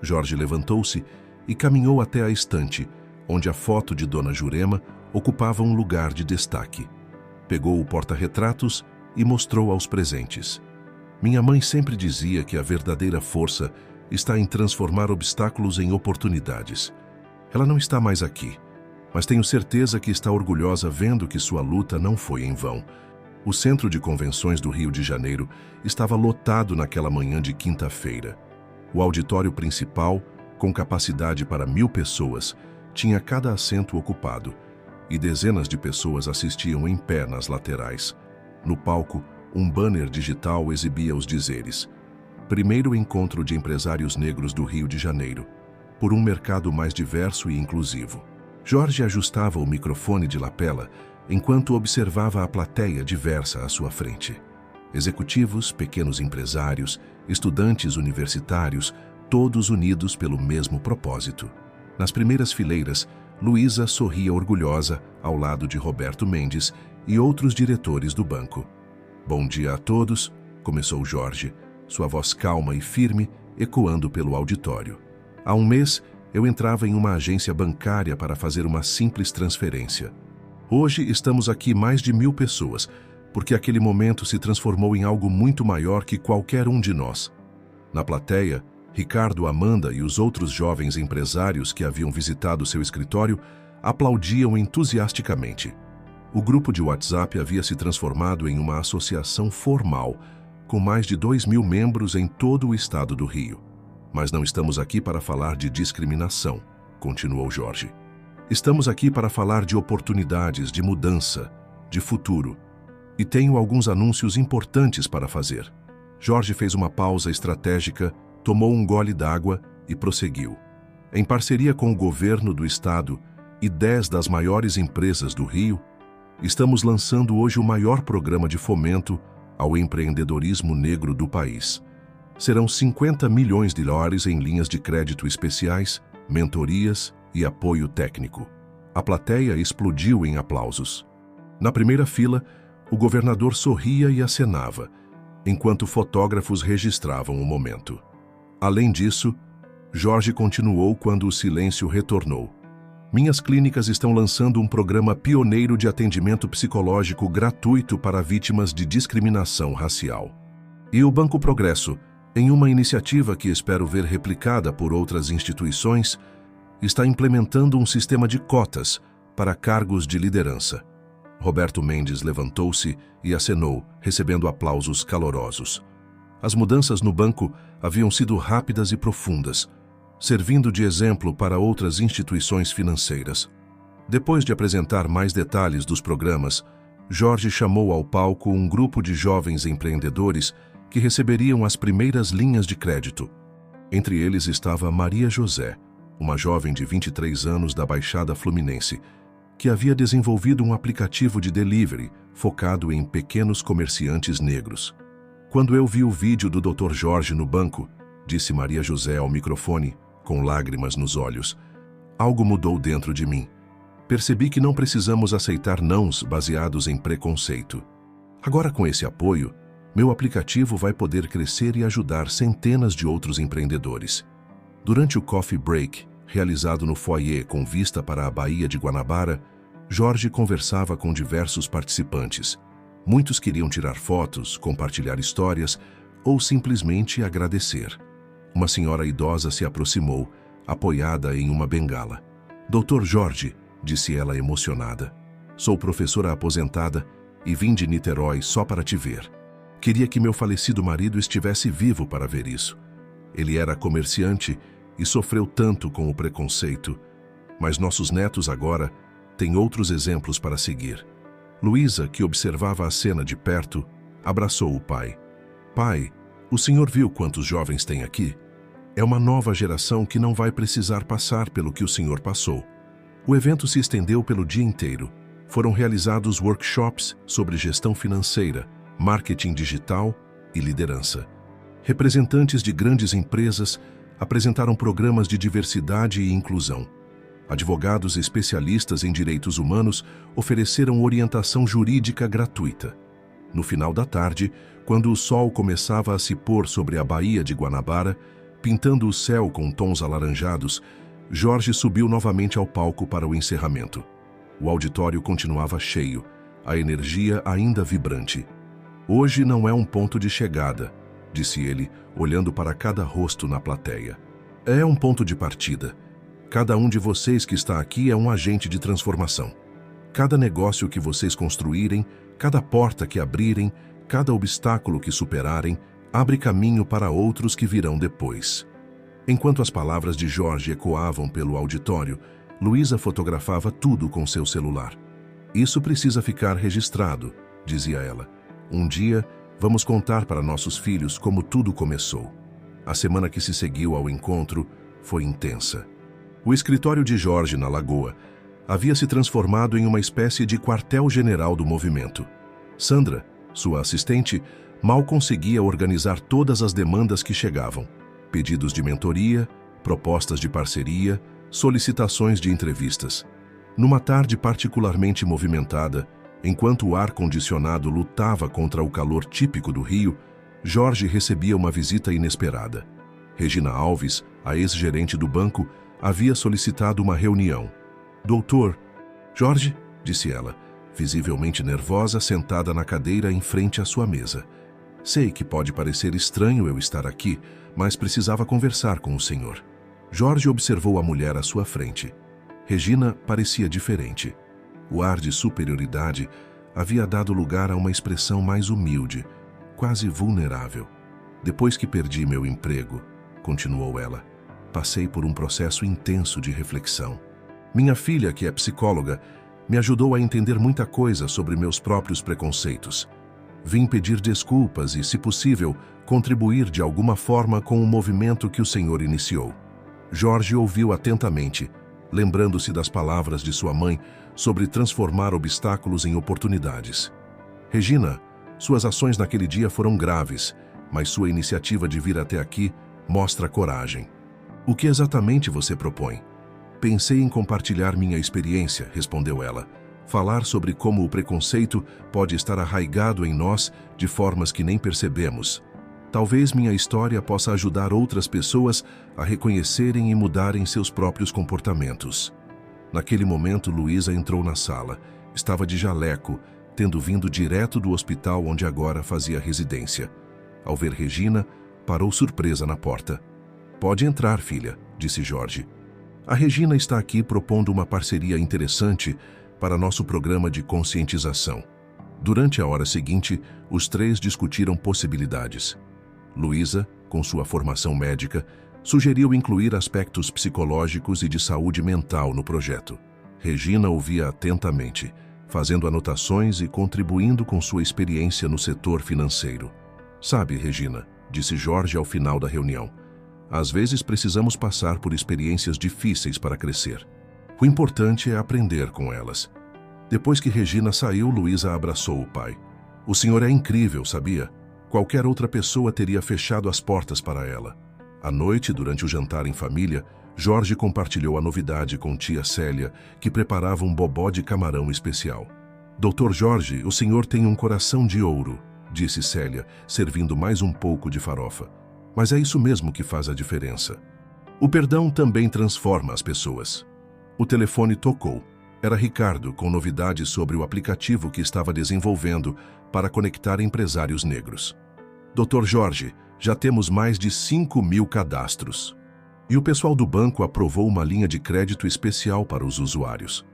[SPEAKER 1] Jorge levantou-se e caminhou até a estante, onde a foto de Dona Jurema ocupava um lugar de destaque. Pegou o porta-retratos e mostrou aos presentes. Minha mãe sempre dizia que a verdadeira força está em transformar obstáculos em oportunidades. Ela não está mais aqui, mas tenho certeza que está orgulhosa vendo que sua luta não foi em vão. O Centro de Convenções do Rio de Janeiro estava lotado naquela manhã de quinta-feira. O auditório principal, com capacidade para 1000 pessoas, tinha cada assento ocupado, e dezenas de pessoas assistiam em pé nas laterais. No palco, um banner digital exibia os dizeres: Primeiro encontro de empresários negros do Rio de Janeiro, por um mercado mais diverso e inclusivo. Jorge ajustava o microfone de lapela enquanto observava a plateia diversa à sua frente. Executivos, pequenos empresários, estudantes universitários, todos unidos pelo mesmo propósito. Nas primeiras fileiras, Luísa sorria orgulhosa ao lado de Roberto Mendes e outros diretores do banco. Bom dia a todos, começou Jorge, sua voz calma e firme ecoando pelo auditório. Há um mês, eu entrava em uma agência bancária para fazer uma simples transferência. Hoje estamos aqui mais de 1000 pessoas, porque aquele momento se transformou em algo muito maior que qualquer um de nós. Na plateia, Ricardo, Amanda e os outros jovens empresários que haviam visitado seu escritório aplaudiam entusiasticamente. O grupo de WhatsApp havia se transformado em uma associação formal, com mais de 2000 membros em todo o estado do Rio. Mas não estamos aqui para falar de discriminação, continuou Jorge. Estamos aqui para falar de oportunidades, de mudança, de futuro. E tenho alguns anúncios importantes para fazer. Jorge fez uma pausa estratégica, tomou um gole d'água e prosseguiu. Em parceria com o governo do estado e 10 das maiores empresas do Rio, estamos lançando hoje o maior programa de fomento ao empreendedorismo negro do país. Serão 50 milhões de dólares em linhas de crédito especiais, mentorias e apoio técnico. A plateia explodiu em aplausos. Na primeira fila, o governador sorria e acenava, enquanto fotógrafos registravam o momento. Além disso, Jorge continuou quando o silêncio retornou. Minhas clínicas estão lançando um programa pioneiro de atendimento psicológico gratuito para vítimas de discriminação racial. E o Banco Progresso, em uma iniciativa que espero ver replicada por outras instituições, está implementando um sistema de cotas para cargos de liderança. Roberto Mendes levantou-se e acenou, recebendo aplausos calorosos. As mudanças no banco haviam sido rápidas e profundas, servindo de exemplo para outras instituições financeiras. Depois de apresentar mais detalhes dos programas, Jorge chamou ao palco um grupo de jovens empreendedores que receberiam as primeiras linhas de crédito. Entre eles estava Maria José, uma jovem de 23 anos da Baixada Fluminense, que havia desenvolvido um aplicativo de delivery focado em pequenos comerciantes negros. Quando eu vi o vídeo do Dr. Jorge no banco, disse Maria José ao microfone, com lágrimas nos olhos, algo mudou dentro de mim. Percebi que não precisamos aceitar nãos baseados em preconceito. Agora, com esse apoio, meu aplicativo vai poder crescer e ajudar centenas de outros empreendedores. Durante o Coffee Break, realizado no foyer com vista para a Baía de Guanabara, Jorge conversava com diversos participantes. Muitos queriam tirar fotos, compartilhar histórias ou simplesmente agradecer. Uma senhora idosa se aproximou, apoiada em uma bengala. Doutor Jorge, disse ela emocionada, sou professora aposentada e vim de Niterói só para te ver. Queria que meu falecido marido estivesse vivo para ver isso. Ele era comerciante e sofreu tanto com o preconceito, mas nossos netos agora têm outros exemplos para seguir. Luísa, que observava a cena de perto, abraçou o pai. Pai, o senhor viu quantos jovens tem aqui? É uma nova geração que não vai precisar passar pelo que o senhor passou. O evento se estendeu pelo dia inteiro Foram realizados workshops sobre gestão financeira, marketing digital e liderança. Representantes de grandes empresas apresentaram programas de diversidade e inclusão. Advogados especialistas em direitos humanos ofereceram orientação jurídica gratuita. No final da tarde, quando o sol começava a se pôr sobre a Baía de Guanabara, pintando o céu com tons alaranjados, Jorge subiu novamente ao palco para o encerramento. O auditório continuava cheio, a energia ainda vibrante. Hoje não é um ponto de chegada, disse ele, olhando para cada rosto na plateia. É um ponto de partida. Cada um de vocês que está aqui é um agente de transformação. Cada negócio que vocês construírem, cada porta que abrirem, cada obstáculo que superarem, abre caminho para outros que virão depois. Enquanto as palavras de Jorge ecoavam pelo auditório, Luísa fotografava tudo com seu celular. Isso precisa ficar registrado, dizia ela. Um dia, vamos contar para nossos filhos como tudo começou. A semana que se seguiu ao encontro foi intensa. O escritório de Jorge na Lagoa havia se transformado em uma espécie de quartel-general do movimento. Sandra, sua assistente, mal conseguia organizar todas as demandas que chegavam. Pedidos de mentoria, propostas de parceria, solicitações de entrevistas. Numa tarde particularmente movimentada, enquanto o ar-condicionado lutava contra o calor típico do Rio, Jorge recebia uma visita inesperada. Regina Alves, a ex-gerente do banco, havia solicitado uma reunião. Doutor, Jorge, disse ela, visivelmente nervosa, sentada na cadeira em frente à sua mesa. Sei que pode parecer estranho eu estar aqui, mas precisava conversar com o senhor. Jorge observou a mulher à sua frente. Regina parecia diferente. O ar de superioridade havia dado lugar a uma expressão mais humilde, quase vulnerável. Depois que perdi meu emprego, continuou ela, passei por um processo intenso de reflexão. Minha filha, que é psicóloga, me ajudou a entender muita coisa sobre meus próprios preconceitos. Vim pedir desculpas e, se possível, contribuir de alguma forma com o movimento que o senhor iniciou. Jorge ouviu atentamente, lembrando-se das palavras de sua mãe sobre transformar obstáculos em oportunidades. Regina, suas ações naquele dia foram graves, mas sua iniciativa de vir até aqui mostra coragem. O que exatamente você propõe? Pensei em compartilhar minha experiência, respondeu ela. Falar sobre como o preconceito pode estar arraigado em nós de formas que nem percebemos. Talvez minha história possa ajudar outras pessoas a reconhecerem e mudarem seus próprios comportamentos. Naquele momento, Luísa entrou na sala. Estava de jaleco, tendo vindo direto do hospital onde agora fazia residência. Ao ver Regina, parou surpresa na porta. Pode entrar, filha, disse Jorge. A Regina está aqui propondo uma parceria interessante para nosso programa de conscientização. Durante a hora seguinte, os três discutiram possibilidades. Luísa, com sua formação médica, sugeriu incluir aspectos psicológicos e de saúde mental no projeto. Regina ouvia atentamente, fazendo anotações e contribuindo com sua experiência no setor financeiro. Sabe, Regina, disse Jorge ao final da reunião, às vezes precisamos passar por experiências difíceis para crescer. O importante é aprender com elas. Depois que Regina saiu, Luísa abraçou o pai. O senhor é incrível, sabia? Qualquer outra pessoa teria fechado as portas para ela. À noite, durante o jantar em família, Jorge compartilhou a novidade com tia Célia, que preparava um bobó de camarão especial. Doutor Jorge, o senhor tem um coração de ouro, disse Célia, servindo mais um pouco de farofa. Mas é isso mesmo que faz a diferença. O perdão também transforma as pessoas. O telefone tocou. Era Ricardo, com novidades sobre o aplicativo que estava desenvolvendo para conectar empresários negros. Dr. Jorge, já temos mais de 5.000 cadastros. E o pessoal do banco aprovou uma linha de crédito especial para os usuários.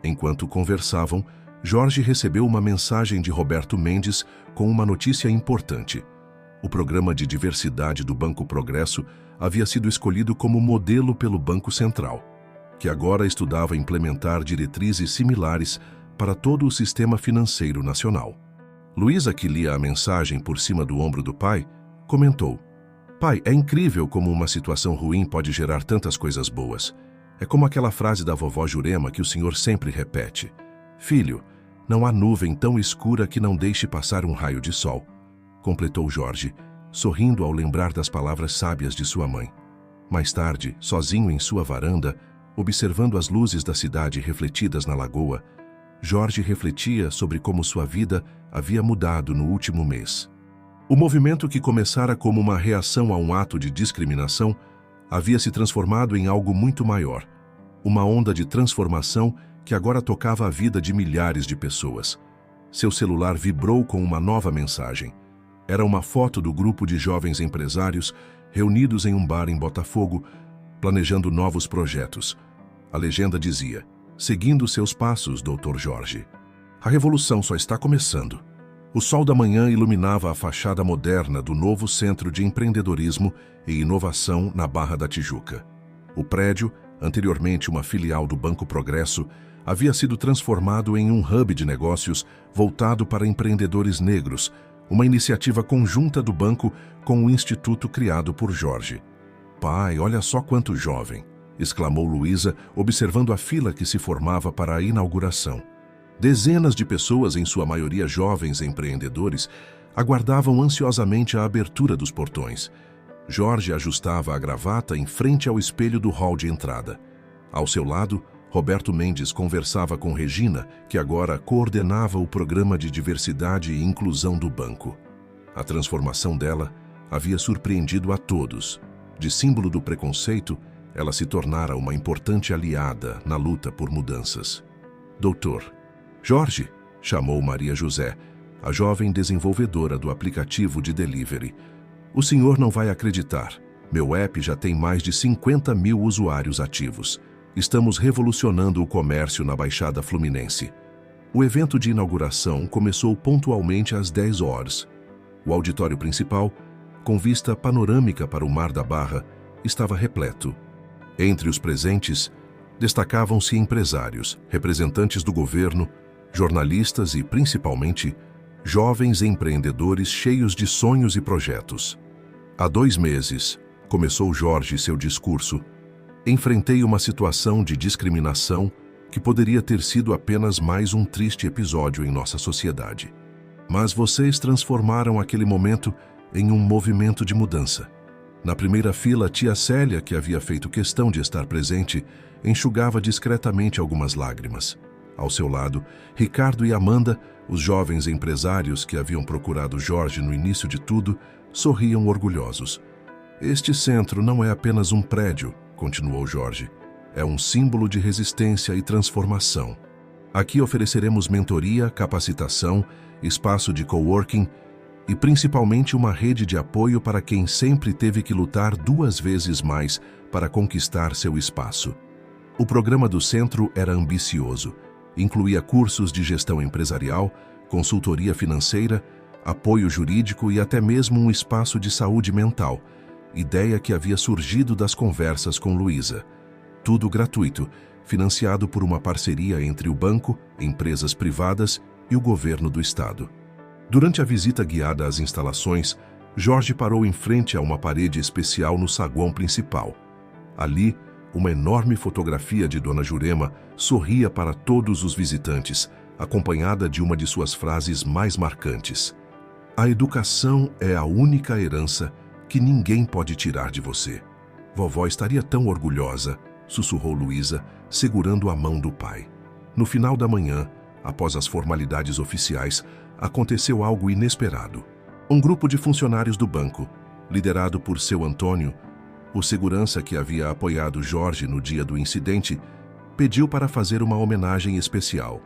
[SPEAKER 1] Enquanto conversavam, Jorge recebeu uma mensagem de Roberto Mendes com uma notícia importante. O programa de diversidade do Banco Progresso havia sido escolhido como modelo pelo Banco Central, que agora estudava implementar diretrizes similares para todo o sistema financeiro nacional. Luísa, que lia a mensagem por cima do ombro do pai, comentou: Pai, é incrível como uma situação ruim pode gerar tantas coisas boas. É como aquela frase da vovó Jurema que o senhor sempre repete. Filho, não há nuvem tão escura que não deixe passar um raio de sol, completou Jorge, sorrindo ao lembrar das palavras sábias de sua mãe. Mais tarde, sozinho em sua varanda, observando as luzes da cidade refletidas na lagoa, Jorge refletia sobre como sua vida havia mudado no último mês. O movimento que começara como uma reação a um ato de discriminação havia se transformado em algo muito maior, uma onda de transformação que agora tocava a vida de milhares de pessoas. Seu celular vibrou com uma nova mensagem. Era uma foto do grupo de jovens empresários reunidos em um bar em Botafogo, planejando novos projetos. A legenda dizia: seguindo seus passos, Dr. Jorge. A revolução só está começando. O sol da manhã iluminava a fachada moderna do novo Centro de Empreendedorismo e Inovação na Barra da Tijuca. O prédio, anteriormente uma filial do Banco Progresso, havia sido transformado em um hub de negócios voltado para empreendedores negros, uma iniciativa conjunta do banco com o instituto criado por Jorge. Pai, olha só quanto jovem! Exclamou Luísa, observando a fila que se formava para a inauguração. Dezenas de pessoas, em sua maioria jovens empreendedores, aguardavam ansiosamente a abertura dos portões. Jorge ajustava a gravata em frente ao espelho do hall de entrada. Ao seu lado, Roberto Mendes conversava com Regina, que agora coordenava o programa de diversidade e inclusão do banco. A transformação dela havia surpreendido a todos. De símbolo do preconceito, ela se tornara uma importante aliada na luta por mudanças. Doutor Jorge, chamou Maria José, a jovem desenvolvedora do aplicativo de delivery. O senhor não vai acreditar. Meu app já tem mais de 50 mil usuários ativos. Estamos revolucionando o comércio na Baixada Fluminense. O evento de inauguração começou pontualmente às 10 horas. O auditório principal, com vista panorâmica para o Mar da Barra, estava repleto. Entre os presentes, destacavam-se empresários, representantes do governo, jornalistas e, principalmente, jovens empreendedores cheios de sonhos e projetos. Há 2 meses, começou Jorge seu discurso, enfrentei uma situação de discriminação que poderia ter sido apenas mais um triste episódio em nossa sociedade. Mas vocês transformaram aquele momento em um movimento de mudança. Na primeira fila, tia Célia, que havia feito questão de estar presente, enxugava discretamente algumas lágrimas. Ao seu lado, Ricardo e Amanda, os jovens empresários que haviam procurado Jorge no início de tudo, sorriam orgulhosos. Este centro não é apenas um prédio, continuou Jorge. É um símbolo de resistência e transformação. Aqui ofereceremos mentoria, capacitação, espaço de coworking e principalmente uma rede de apoio para quem sempre teve que lutar 2 vezes mais para conquistar seu espaço. O programa do centro era ambicioso. Incluía cursos de gestão empresarial, consultoria financeira, apoio jurídico e até mesmo um espaço de saúde mental, ideia que havia surgido das conversas com Luísa. Tudo gratuito, financiado por uma parceria entre o banco, empresas privadas e o governo do estado. Durante a visita guiada às instalações, Jorge parou em frente a uma parede especial no saguão principal. Ali, uma enorme fotografia de Dona Jurema sorria para todos os visitantes, acompanhada de uma de suas frases mais marcantes. A educação é a única herança que ninguém pode tirar de você. Vovó estaria tão orgulhosa, sussurrou Luísa, segurando a mão do pai. No final da manhã, após as formalidades oficiais, aconteceu algo inesperado. Um grupo de funcionários do banco, liderado por seu Antônio, o segurança que havia apoiado Jorge no dia do incidente, pediu para fazer uma homenagem especial.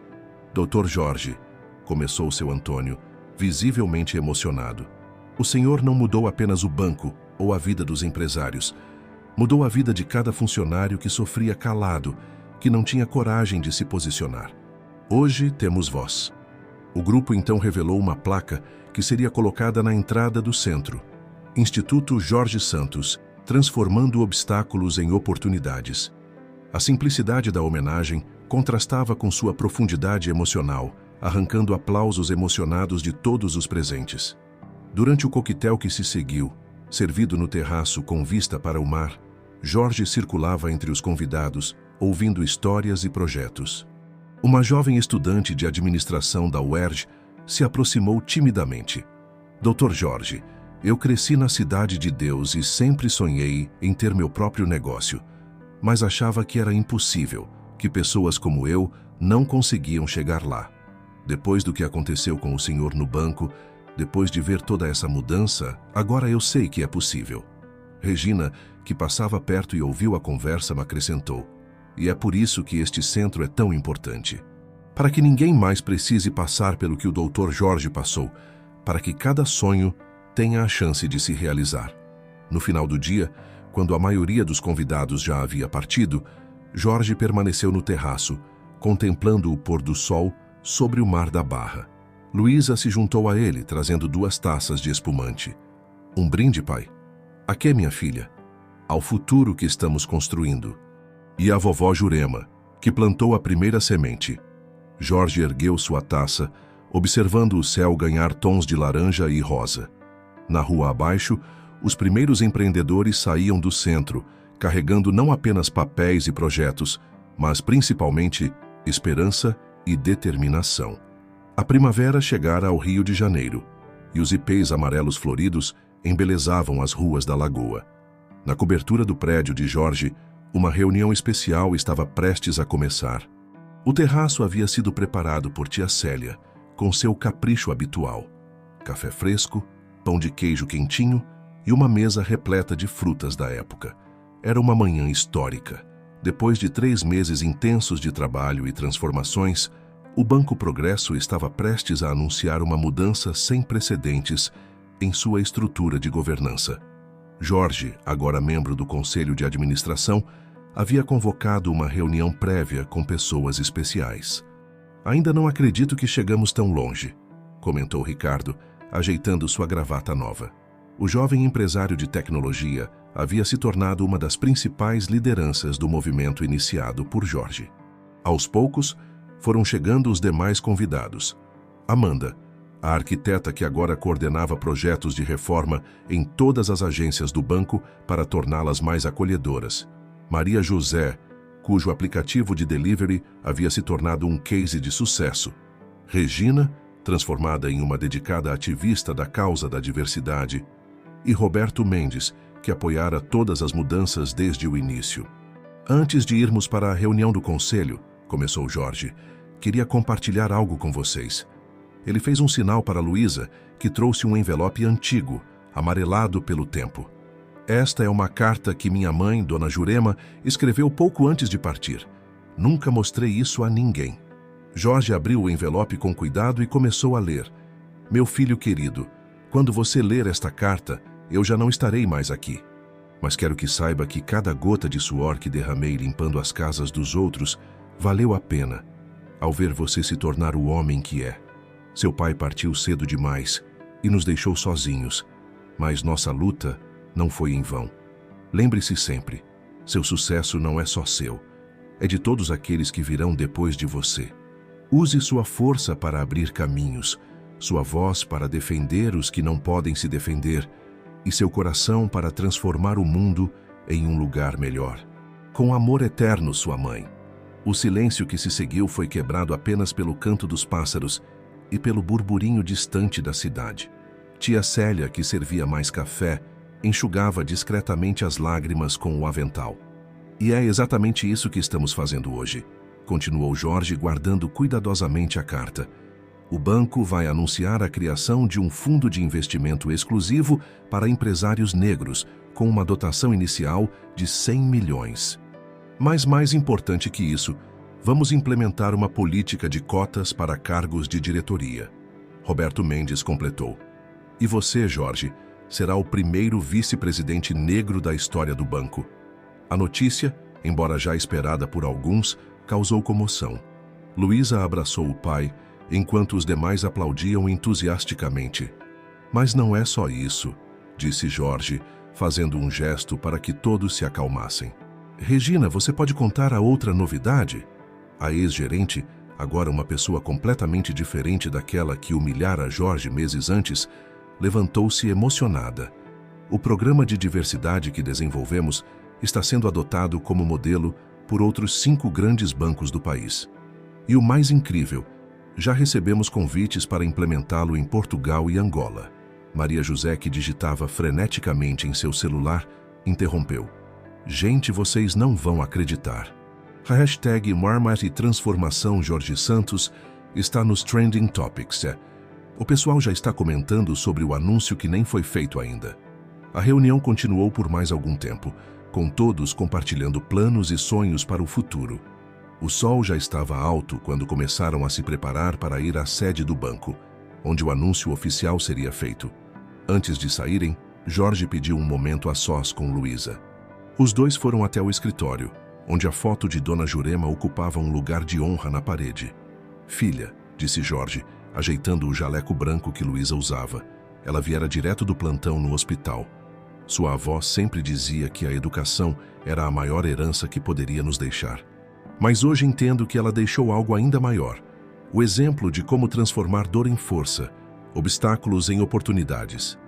[SPEAKER 1] Dr. Jorge, começou seu Antônio, visivelmente emocionado. O senhor não mudou apenas o banco ou a vida dos empresários. Mudou a vida de cada funcionário que sofria calado, que não tinha coragem de se posicionar. Hoje temos voz. O grupo então revelou uma placa que seria colocada na entrada do centro. Instituto Jorge Santos, transformando obstáculos em oportunidades. A simplicidade da homenagem contrastava com sua profundidade emocional, arrancando aplausos emocionados de todos os presentes. Durante o coquetel que se seguiu, servido no terraço com vista para o mar, Jorge circulava entre os convidados, ouvindo histórias e projetos. Uma jovem estudante de administração da UERJ se aproximou timidamente. Dr. Jorge, eu cresci na Cidade de Deus e sempre sonhei em ter meu próprio negócio, mas achava que era impossível, que pessoas como eu não conseguiam chegar lá. Depois do que aconteceu com o senhor no banco, depois de ver toda essa mudança, agora eu sei que é possível. Regina, que passava perto e ouviu a conversa, me acrescentou: e é por isso que este centro é tão importante. Para que ninguém mais precise passar pelo que o Dr. Jorge passou, para que cada sonho tenha a chance de se realizar. No final do dia, quando a maioria dos convidados já havia partido, Jorge permaneceu no terraço, contemplando o pôr do sol sobre o mar da Barra. Luísa se juntou a ele, trazendo 2 taças de espumante. Um brinde, pai. A quê, minha filha? Ao futuro que estamos construindo. E a vovó Jurema, que plantou a primeira semente. Jorge ergueu sua taça, observando o céu ganhar tons de laranja e rosa. Na rua abaixo, os primeiros empreendedores saíam do centro, carregando não apenas papéis e projetos, mas principalmente esperança e determinação. A primavera chegara ao Rio de Janeiro, e os ipês amarelos floridos embelezavam as ruas da lagoa. Na cobertura do prédio de Jorge, uma reunião especial estava prestes a começar. O terraço havia sido preparado por tia Célia, com seu capricho habitual. Café fresco, pão de queijo quentinho e uma mesa repleta de frutas da época. Era uma manhã histórica. Depois de 3 meses intensos de trabalho e transformações, o Banco Progresso estava prestes a anunciar uma mudança sem precedentes em sua estrutura de governança. Jorge, agora membro do Conselho de Administração, havia convocado uma reunião prévia com pessoas especiais. Ainda não acredito que chegamos tão longe, comentou Ricardo, ajeitando sua gravata nova. O jovem empresário de tecnologia havia se tornado uma das principais lideranças do movimento iniciado por Jorge. Aos poucos, foram chegando os demais convidados. Amanda, a arquiteta que agora coordenava projetos de reforma em todas as agências do banco para torná-las mais acolhedoras. Maria José, cujo aplicativo de delivery havia se tornado um case de sucesso. Regina, transformada em uma dedicada ativista da causa da diversidade. E Roberto Mendes, que apoiara todas as mudanças desde o início. Antes de irmos para a reunião do conselho, começou Jorge, queria compartilhar algo com vocês. Ele fez um sinal para Luísa, que trouxe um envelope antigo, amarelado pelo tempo. Esta é uma carta que minha mãe, Dona Jurema, escreveu pouco antes de partir. Nunca mostrei isso a ninguém. Jorge abriu o envelope com cuidado e começou a ler. Meu filho querido, quando você ler esta carta, eu já não estarei mais aqui. Mas quero que saiba que cada gota de suor que derramei limpando as casas dos outros valeu a pena, ao ver você se tornar o homem que é. Seu pai partiu cedo demais e nos deixou sozinhos, mas nossa luta não foi em vão. Lembre-se sempre, seu sucesso não é só seu, é de todos aqueles que virão depois de você. Use sua força para abrir caminhos, sua voz para defender os que não podem se defender e seu coração para transformar o mundo em um lugar melhor. Com amor eterno, sua mãe. O silêncio que se seguiu foi quebrado apenas pelo canto dos pássaros e pelo burburinho distante da cidade. Tia Célia, que servia mais café, enxugava discretamente as lágrimas com o avental. E é exatamente isso que estamos fazendo hoje, continuou Jorge, guardando cuidadosamente a carta. O banco vai anunciar a criação de um fundo de investimento exclusivo para empresários negros, com uma dotação inicial de 100 milhões. Mas mais importante que isso, vamos implementar uma política de cotas para cargos de diretoria. Roberto Mendes completou. E você, Jorge, será o primeiro vice-presidente negro da história do banco. A notícia, embora já esperada por alguns, causou comoção. Luísa abraçou o pai, enquanto os demais aplaudiam entusiasticamente. Mas não é só isso, disse Jorge, fazendo um gesto para que todos se acalmassem. Regina, você pode contar a outra novidade? A ex-gerente, agora uma pessoa completamente diferente daquela que humilhara Jorge meses antes, levantou-se emocionada. O programa de diversidade que desenvolvemos está sendo adotado como modelo por outros 5 grandes bancos do país. E o mais incrível, já recebemos convites para implementá-lo em Portugal e Angola. Maria José, que digitava freneticamente em seu celular, interrompeu. Gente, vocês não vão acreditar. A hashtag Marmite e Transformação Jorge Santos está nos Trending Topics. O pessoal já está comentando sobre o anúncio que nem foi feito ainda. A reunião continuou por mais algum tempo, com todos compartilhando planos e sonhos para o futuro. O sol já estava alto quando começaram a se preparar para ir à sede do banco, onde o anúncio oficial seria feito. Antes de saírem, Jorge pediu um momento a sós com Luísa. Os dois foram até o escritório, onde a foto de Dona Jurema ocupava um lugar de honra na parede. Filha, disse Jorge, ajeitando o jaleco branco que Luísa usava. Ela viera direto do plantão no hospital. Sua avó sempre dizia que a educação era a maior herança que poderia nos deixar. Mas hoje entendo que ela deixou algo ainda maior. O exemplo de como transformar dor em força, obstáculos em oportunidades.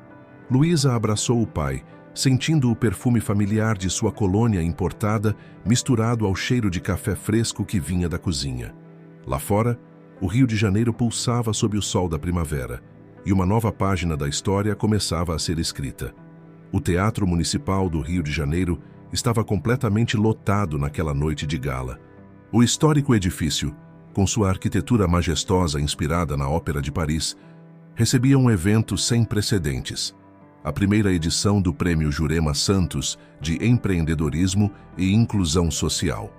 [SPEAKER 1] Luísa abraçou o pai, sentindo o perfume familiar de sua colônia importada misturado ao cheiro de café fresco que vinha da cozinha. Lá fora, o Rio de Janeiro pulsava sob o sol da primavera, e uma nova página da história começava a ser escrita. O Teatro Municipal do Rio de Janeiro estava completamente lotado naquela noite de gala. O histórico edifício, com sua arquitetura majestosa inspirada na Ópera de Paris, recebia um evento sem precedentes. A primeira edição do Prêmio Jurema Santos de Empreendedorismo e Inclusão Social.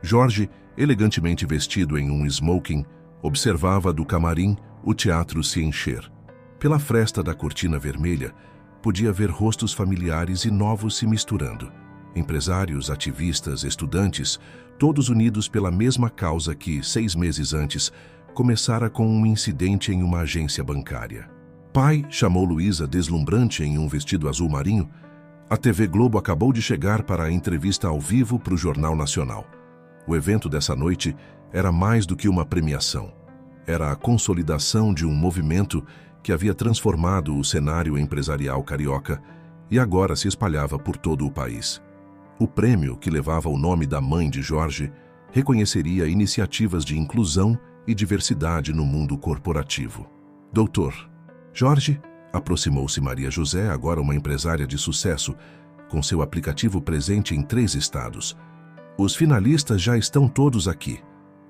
[SPEAKER 1] Jorge, elegantemente vestido em um smoking, observava do camarim o teatro se encher. Pela fresta da cortina vermelha, podia ver rostos familiares e novos se misturando. Empresários, ativistas, estudantes, todos unidos pela mesma causa que, 6 meses antes, começara com um incidente em uma agência bancária. Pai, chamou Luísa deslumbrante em um vestido azul marinho. A TV Globo acabou de chegar para a entrevista ao vivo para o Jornal Nacional. O evento dessa noite era mais do que uma premiação. Era a consolidação de um movimento que havia transformado o cenário empresarial carioca e agora se espalhava por todo o país. O prêmio, que levava o nome da mãe de Jorge, reconheceria iniciativas de inclusão e diversidade no mundo corporativo. Doutor Jorge, aproximou-se Maria José, agora uma empresária de sucesso, com seu aplicativo presente em 3 estados. Os finalistas já estão todos aqui.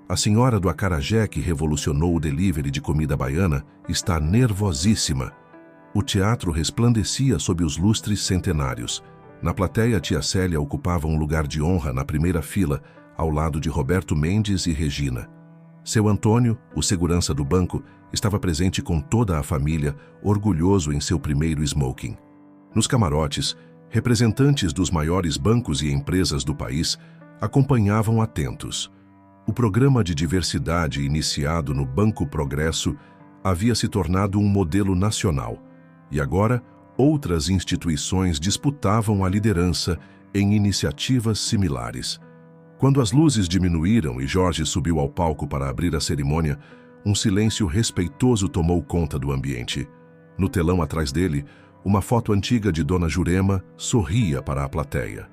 [SPEAKER 1] A senhora do acarajé, que revolucionou o delivery de comida baiana, está nervosíssima. O teatro resplandecia sob os lustres centenários. Na plateia, tia Célia ocupava um lugar de honra na primeira fila, ao lado de Roberto Mendes e Regina. Seu Antônio, o segurança do banco, estava presente com toda a família, orgulhoso em seu primeiro smoking. Nos camarotes, representantes dos maiores bancos e empresas do país acompanhavam atentos. O programa de diversidade iniciado no Banco Progresso havia se tornado um modelo nacional, e agora outras instituições disputavam a liderança em iniciativas similares. Quando as luzes diminuíram e Jorge subiu ao palco para abrir a cerimônia, um silêncio respeitoso tomou conta do ambiente. No telão atrás dele, uma foto antiga de Dona Jurema sorria para a plateia.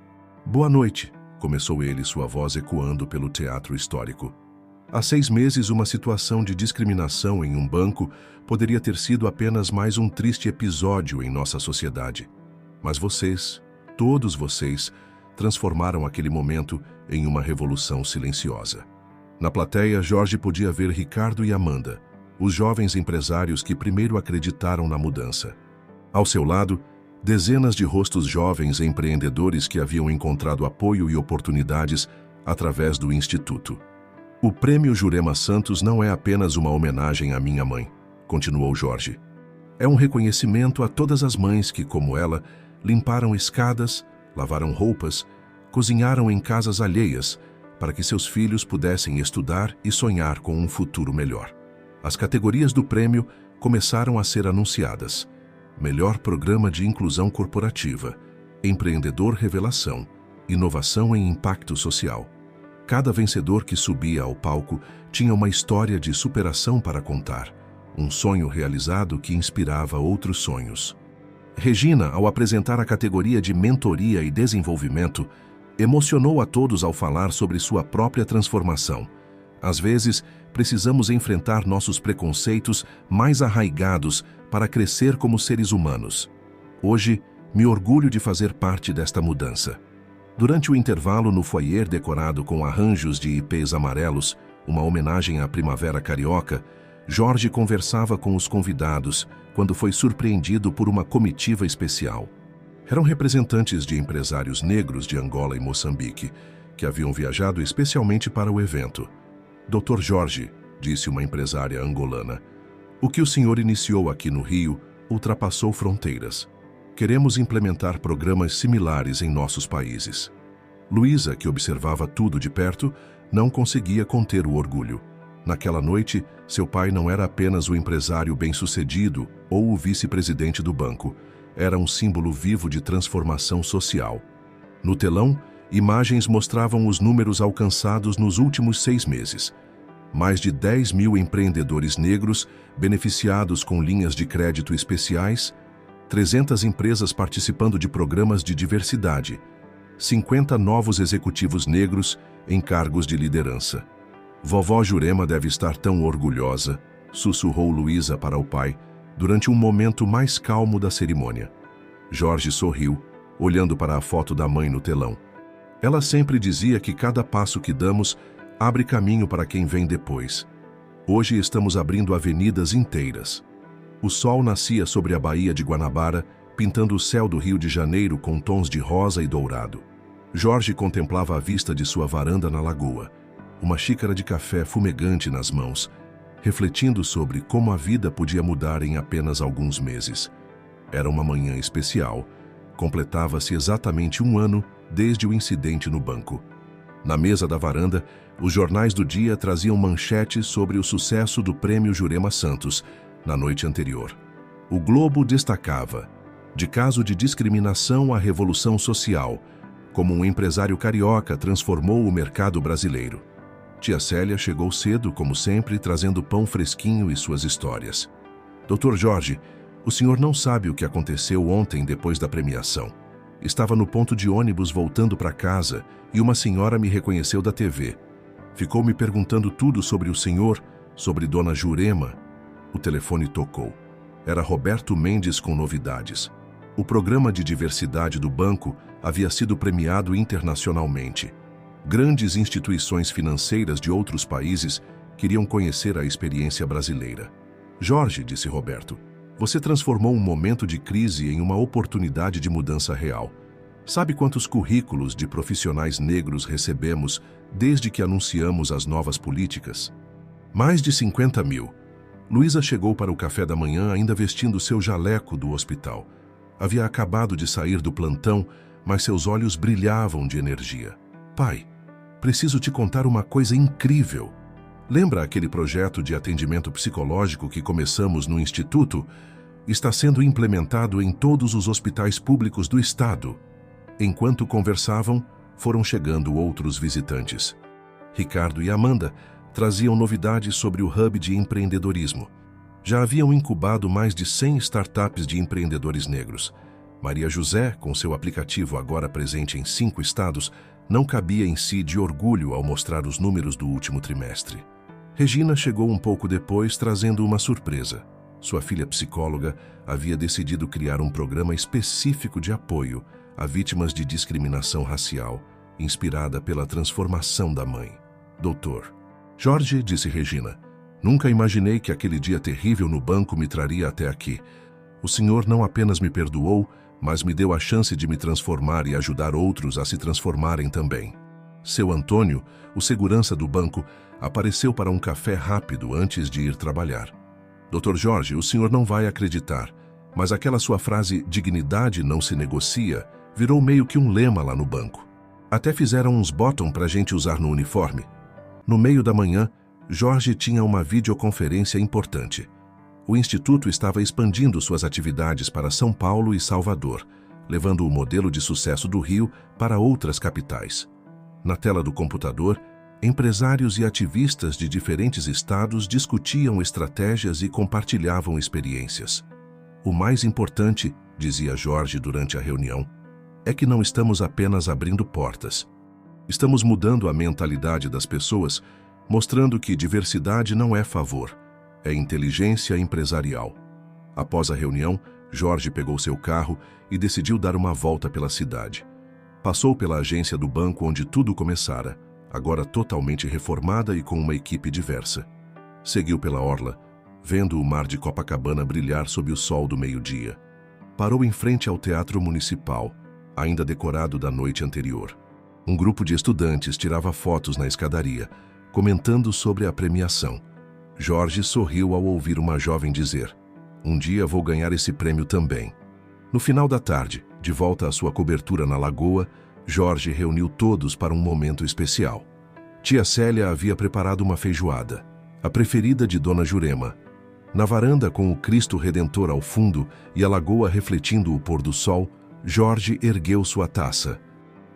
[SPEAKER 1] "Boa noite", começou ele, sua voz ecoando pelo teatro histórico. Há 6 meses, uma situação de discriminação em um banco poderia ter sido apenas mais um triste episódio em nossa sociedade. Mas vocês, todos vocês, transformaram aquele momento em uma revolução silenciosa. Na plateia, Jorge podia ver Ricardo e Amanda, os jovens empresários que primeiro acreditaram na mudança. Ao seu lado, dezenas de rostos jovens empreendedores que haviam encontrado apoio e oportunidades através do Instituto. "O Prêmio Jurema Santos não é apenas uma homenagem à minha mãe", continuou Jorge. "É um reconhecimento a todas as mães que, como ela, limparam escadas, lavaram roupas, cozinharam em casas alheias, para que seus filhos pudessem estudar e sonhar com um futuro melhor." As categorias do prêmio começaram a ser anunciadas. Melhor Programa de Inclusão Corporativa, Empreendedor Revelação, Inovação em Impacto Social. Cada vencedor que subia ao palco tinha uma história de superação para contar, um sonho realizado que inspirava outros sonhos. Regina, ao apresentar a categoria de Mentoria e Desenvolvimento, emocionou a todos ao falar sobre sua própria transformação. Às vezes, precisamos enfrentar nossos preconceitos mais arraigados para crescer como seres humanos. Hoje, me orgulho de fazer parte desta mudança. Durante o intervalo no foyer decorado com arranjos de ipês amarelos, uma homenagem à primavera carioca, Jorge conversava com os convidados quando foi surpreendido por uma comitiva especial. Eram representantes de empresários negros de Angola e Moçambique, que haviam viajado especialmente para o evento. Dr. Jorge, disse uma empresária angolana, o que o senhor iniciou aqui no Rio ultrapassou fronteiras. Queremos implementar programas similares em nossos países. Luísa, que observava tudo de perto, não conseguia conter o orgulho. Naquela noite, seu pai não era apenas o empresário bem-sucedido ou o vice-presidente do banco. Era um símbolo vivo de transformação social. No telão, imagens mostravam os números alcançados nos últimos 6 meses. Mais de 10 mil empreendedores negros beneficiados com linhas de crédito especiais, 300 empresas participando de programas de diversidade, 50 novos executivos negros em cargos de liderança. Vovó Jurema deve estar tão orgulhosa, sussurrou Luísa para o pai, durante um momento mais calmo da cerimônia. Jorge sorriu, olhando para a foto da mãe no telão. Ela sempre dizia que cada passo que damos abre caminho para quem vem depois. Hoje estamos abrindo avenidas inteiras. O sol nascia sobre a Baía de Guanabara, pintando o céu do Rio de Janeiro com tons de rosa e dourado. Jorge contemplava a vista de sua varanda na lagoa, uma xícara de café fumegante nas mãos, refletindo sobre como a vida podia mudar em apenas alguns meses. Era uma manhã especial. Completava-se exatamente 1 ano desde o incidente no banco. Na mesa da varanda, os jornais do dia traziam manchetes sobre o sucesso do Prêmio Jurema Santos, na noite anterior. O Globo destacava, de caso de discriminação à revolução social, como um empresário carioca transformou o mercado brasileiro. Tia Célia chegou cedo, como sempre, trazendo pão fresquinho e suas histórias. Dr. Jorge, o senhor não sabe o que aconteceu ontem depois da premiação. Estava no ponto de ônibus voltando para casa e uma senhora me reconheceu da TV. Ficou me perguntando tudo sobre o senhor, sobre Dona Jurema. O telefone tocou. Era Roberto Mendes com novidades. O programa de diversidade do banco havia sido premiado internacionalmente. Grandes instituições financeiras de outros países queriam conhecer a experiência brasileira. Jorge, disse Roberto, você transformou um momento de crise em uma oportunidade de mudança real. Sabe quantos currículos de profissionais negros recebemos desde que anunciamos as novas políticas? Mais de 50 mil. Luísa chegou para o café da manhã ainda vestindo seu jaleco do hospital. Havia acabado de sair do plantão, mas seus olhos brilhavam de energia. Pai, preciso te contar uma coisa incrível. Lembra aquele projeto de atendimento psicológico que começamos no Instituto? Está sendo implementado em todos os hospitais públicos do estado. Enquanto conversavam, foram chegando outros visitantes. Ricardo e Amanda traziam novidades sobre o Hub de empreendedorismo. Já haviam incubado mais de 100 startups de empreendedores negros. Maria José, com seu aplicativo agora presente em 5 estados, não cabia em si de orgulho ao mostrar os números do último trimestre. Regina chegou um pouco depois trazendo uma surpresa. Sua filha psicóloga havia decidido criar um programa específico de apoio a vítimas de discriminação racial, inspirada pela transformação da mãe. Doutor Jorge, disse Regina, nunca imaginei que aquele dia terrível no banco me traria até aqui. O senhor não apenas me perdoou, mas me deu a chance de me transformar e ajudar outros a se transformarem também. Seu Antônio, o segurança do banco, apareceu para um café rápido antes de ir trabalhar. Dr. Jorge, o senhor não vai acreditar, mas aquela sua frase "dignidade não se negocia" virou meio que um lema lá no banco. Até fizeram uns bottom para a gente usar no uniforme. No meio da manhã, Jorge tinha uma videoconferência importante. O Instituto estava expandindo suas atividades para São Paulo e Salvador, levando o modelo de sucesso do Rio para outras capitais. Na tela do computador, empresários e ativistas de diferentes estados discutiam estratégias e compartilhavam experiências. O mais importante, dizia Jorge durante a reunião, é que não estamos apenas abrindo portas. Estamos mudando a mentalidade das pessoas, mostrando que diversidade não é favor, é inteligência empresarial. Após a reunião, Jorge pegou seu carro e decidiu dar uma volta pela cidade. Passou pela agência do banco onde tudo começara, agora totalmente reformada e com uma equipe diversa. Seguiu pela orla, vendo o mar de Copacabana brilhar sob o sol do meio-dia. Parou em frente ao Teatro Municipal, ainda decorado da noite anterior. Um grupo de estudantes tirava fotos na escadaria, comentando sobre a premiação. Jorge sorriu ao ouvir uma jovem dizer: "Um dia vou ganhar esse prêmio também." No final da tarde, de volta à sua cobertura na lagoa, Jorge reuniu todos para um momento especial. Tia Célia havia preparado uma feijoada, a preferida de Dona Jurema. Na varanda, com o Cristo Redentor ao fundo e a lagoa refletindo o pôr do sol, Jorge ergueu sua taça.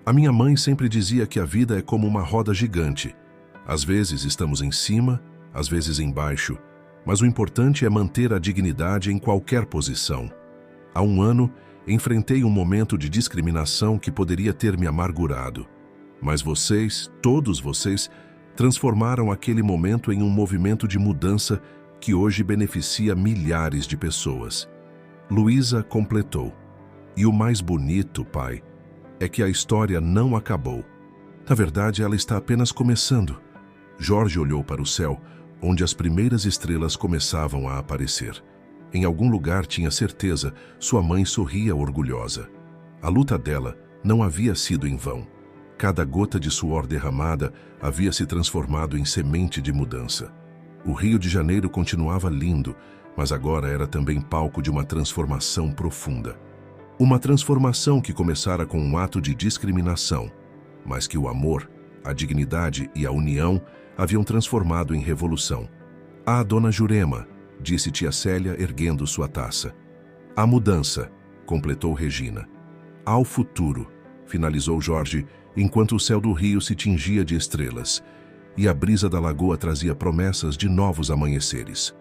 [SPEAKER 1] "A minha mãe sempre dizia que a vida é como uma roda gigante. Às vezes estamos em cima, às vezes embaixo, mas o importante é manter a dignidade em qualquer posição. Há um ano, enfrentei um momento de discriminação que poderia ter me amargurado. Mas vocês, todos vocês, transformaram aquele momento em um movimento de mudança que hoje beneficia milhares de pessoas." Luísa completou: "E o mais bonito, pai, é que a história não acabou. Na verdade, ela está apenas começando." Jorge olhou para o céu, onde as primeiras estrelas começavam a aparecer. Em algum lugar, tinha certeza, sua mãe sorria orgulhosa. A luta dela não havia sido em vão. Cada gota de suor derramada havia se transformado em semente de mudança. O Rio de Janeiro continuava lindo, mas agora era também palco de uma transformação profunda. Uma transformação que começara com um ato de discriminação, mas que o amor, a dignidade e a união haviam transformado em revolução. "À Dona Jurema", disse tia Célia, erguendo sua taça. "À mudança", completou Regina. "Ao futuro", finalizou Jorge, enquanto o céu do rio se tingia de estrelas, e a brisa da lagoa trazia promessas de novos amanheceres.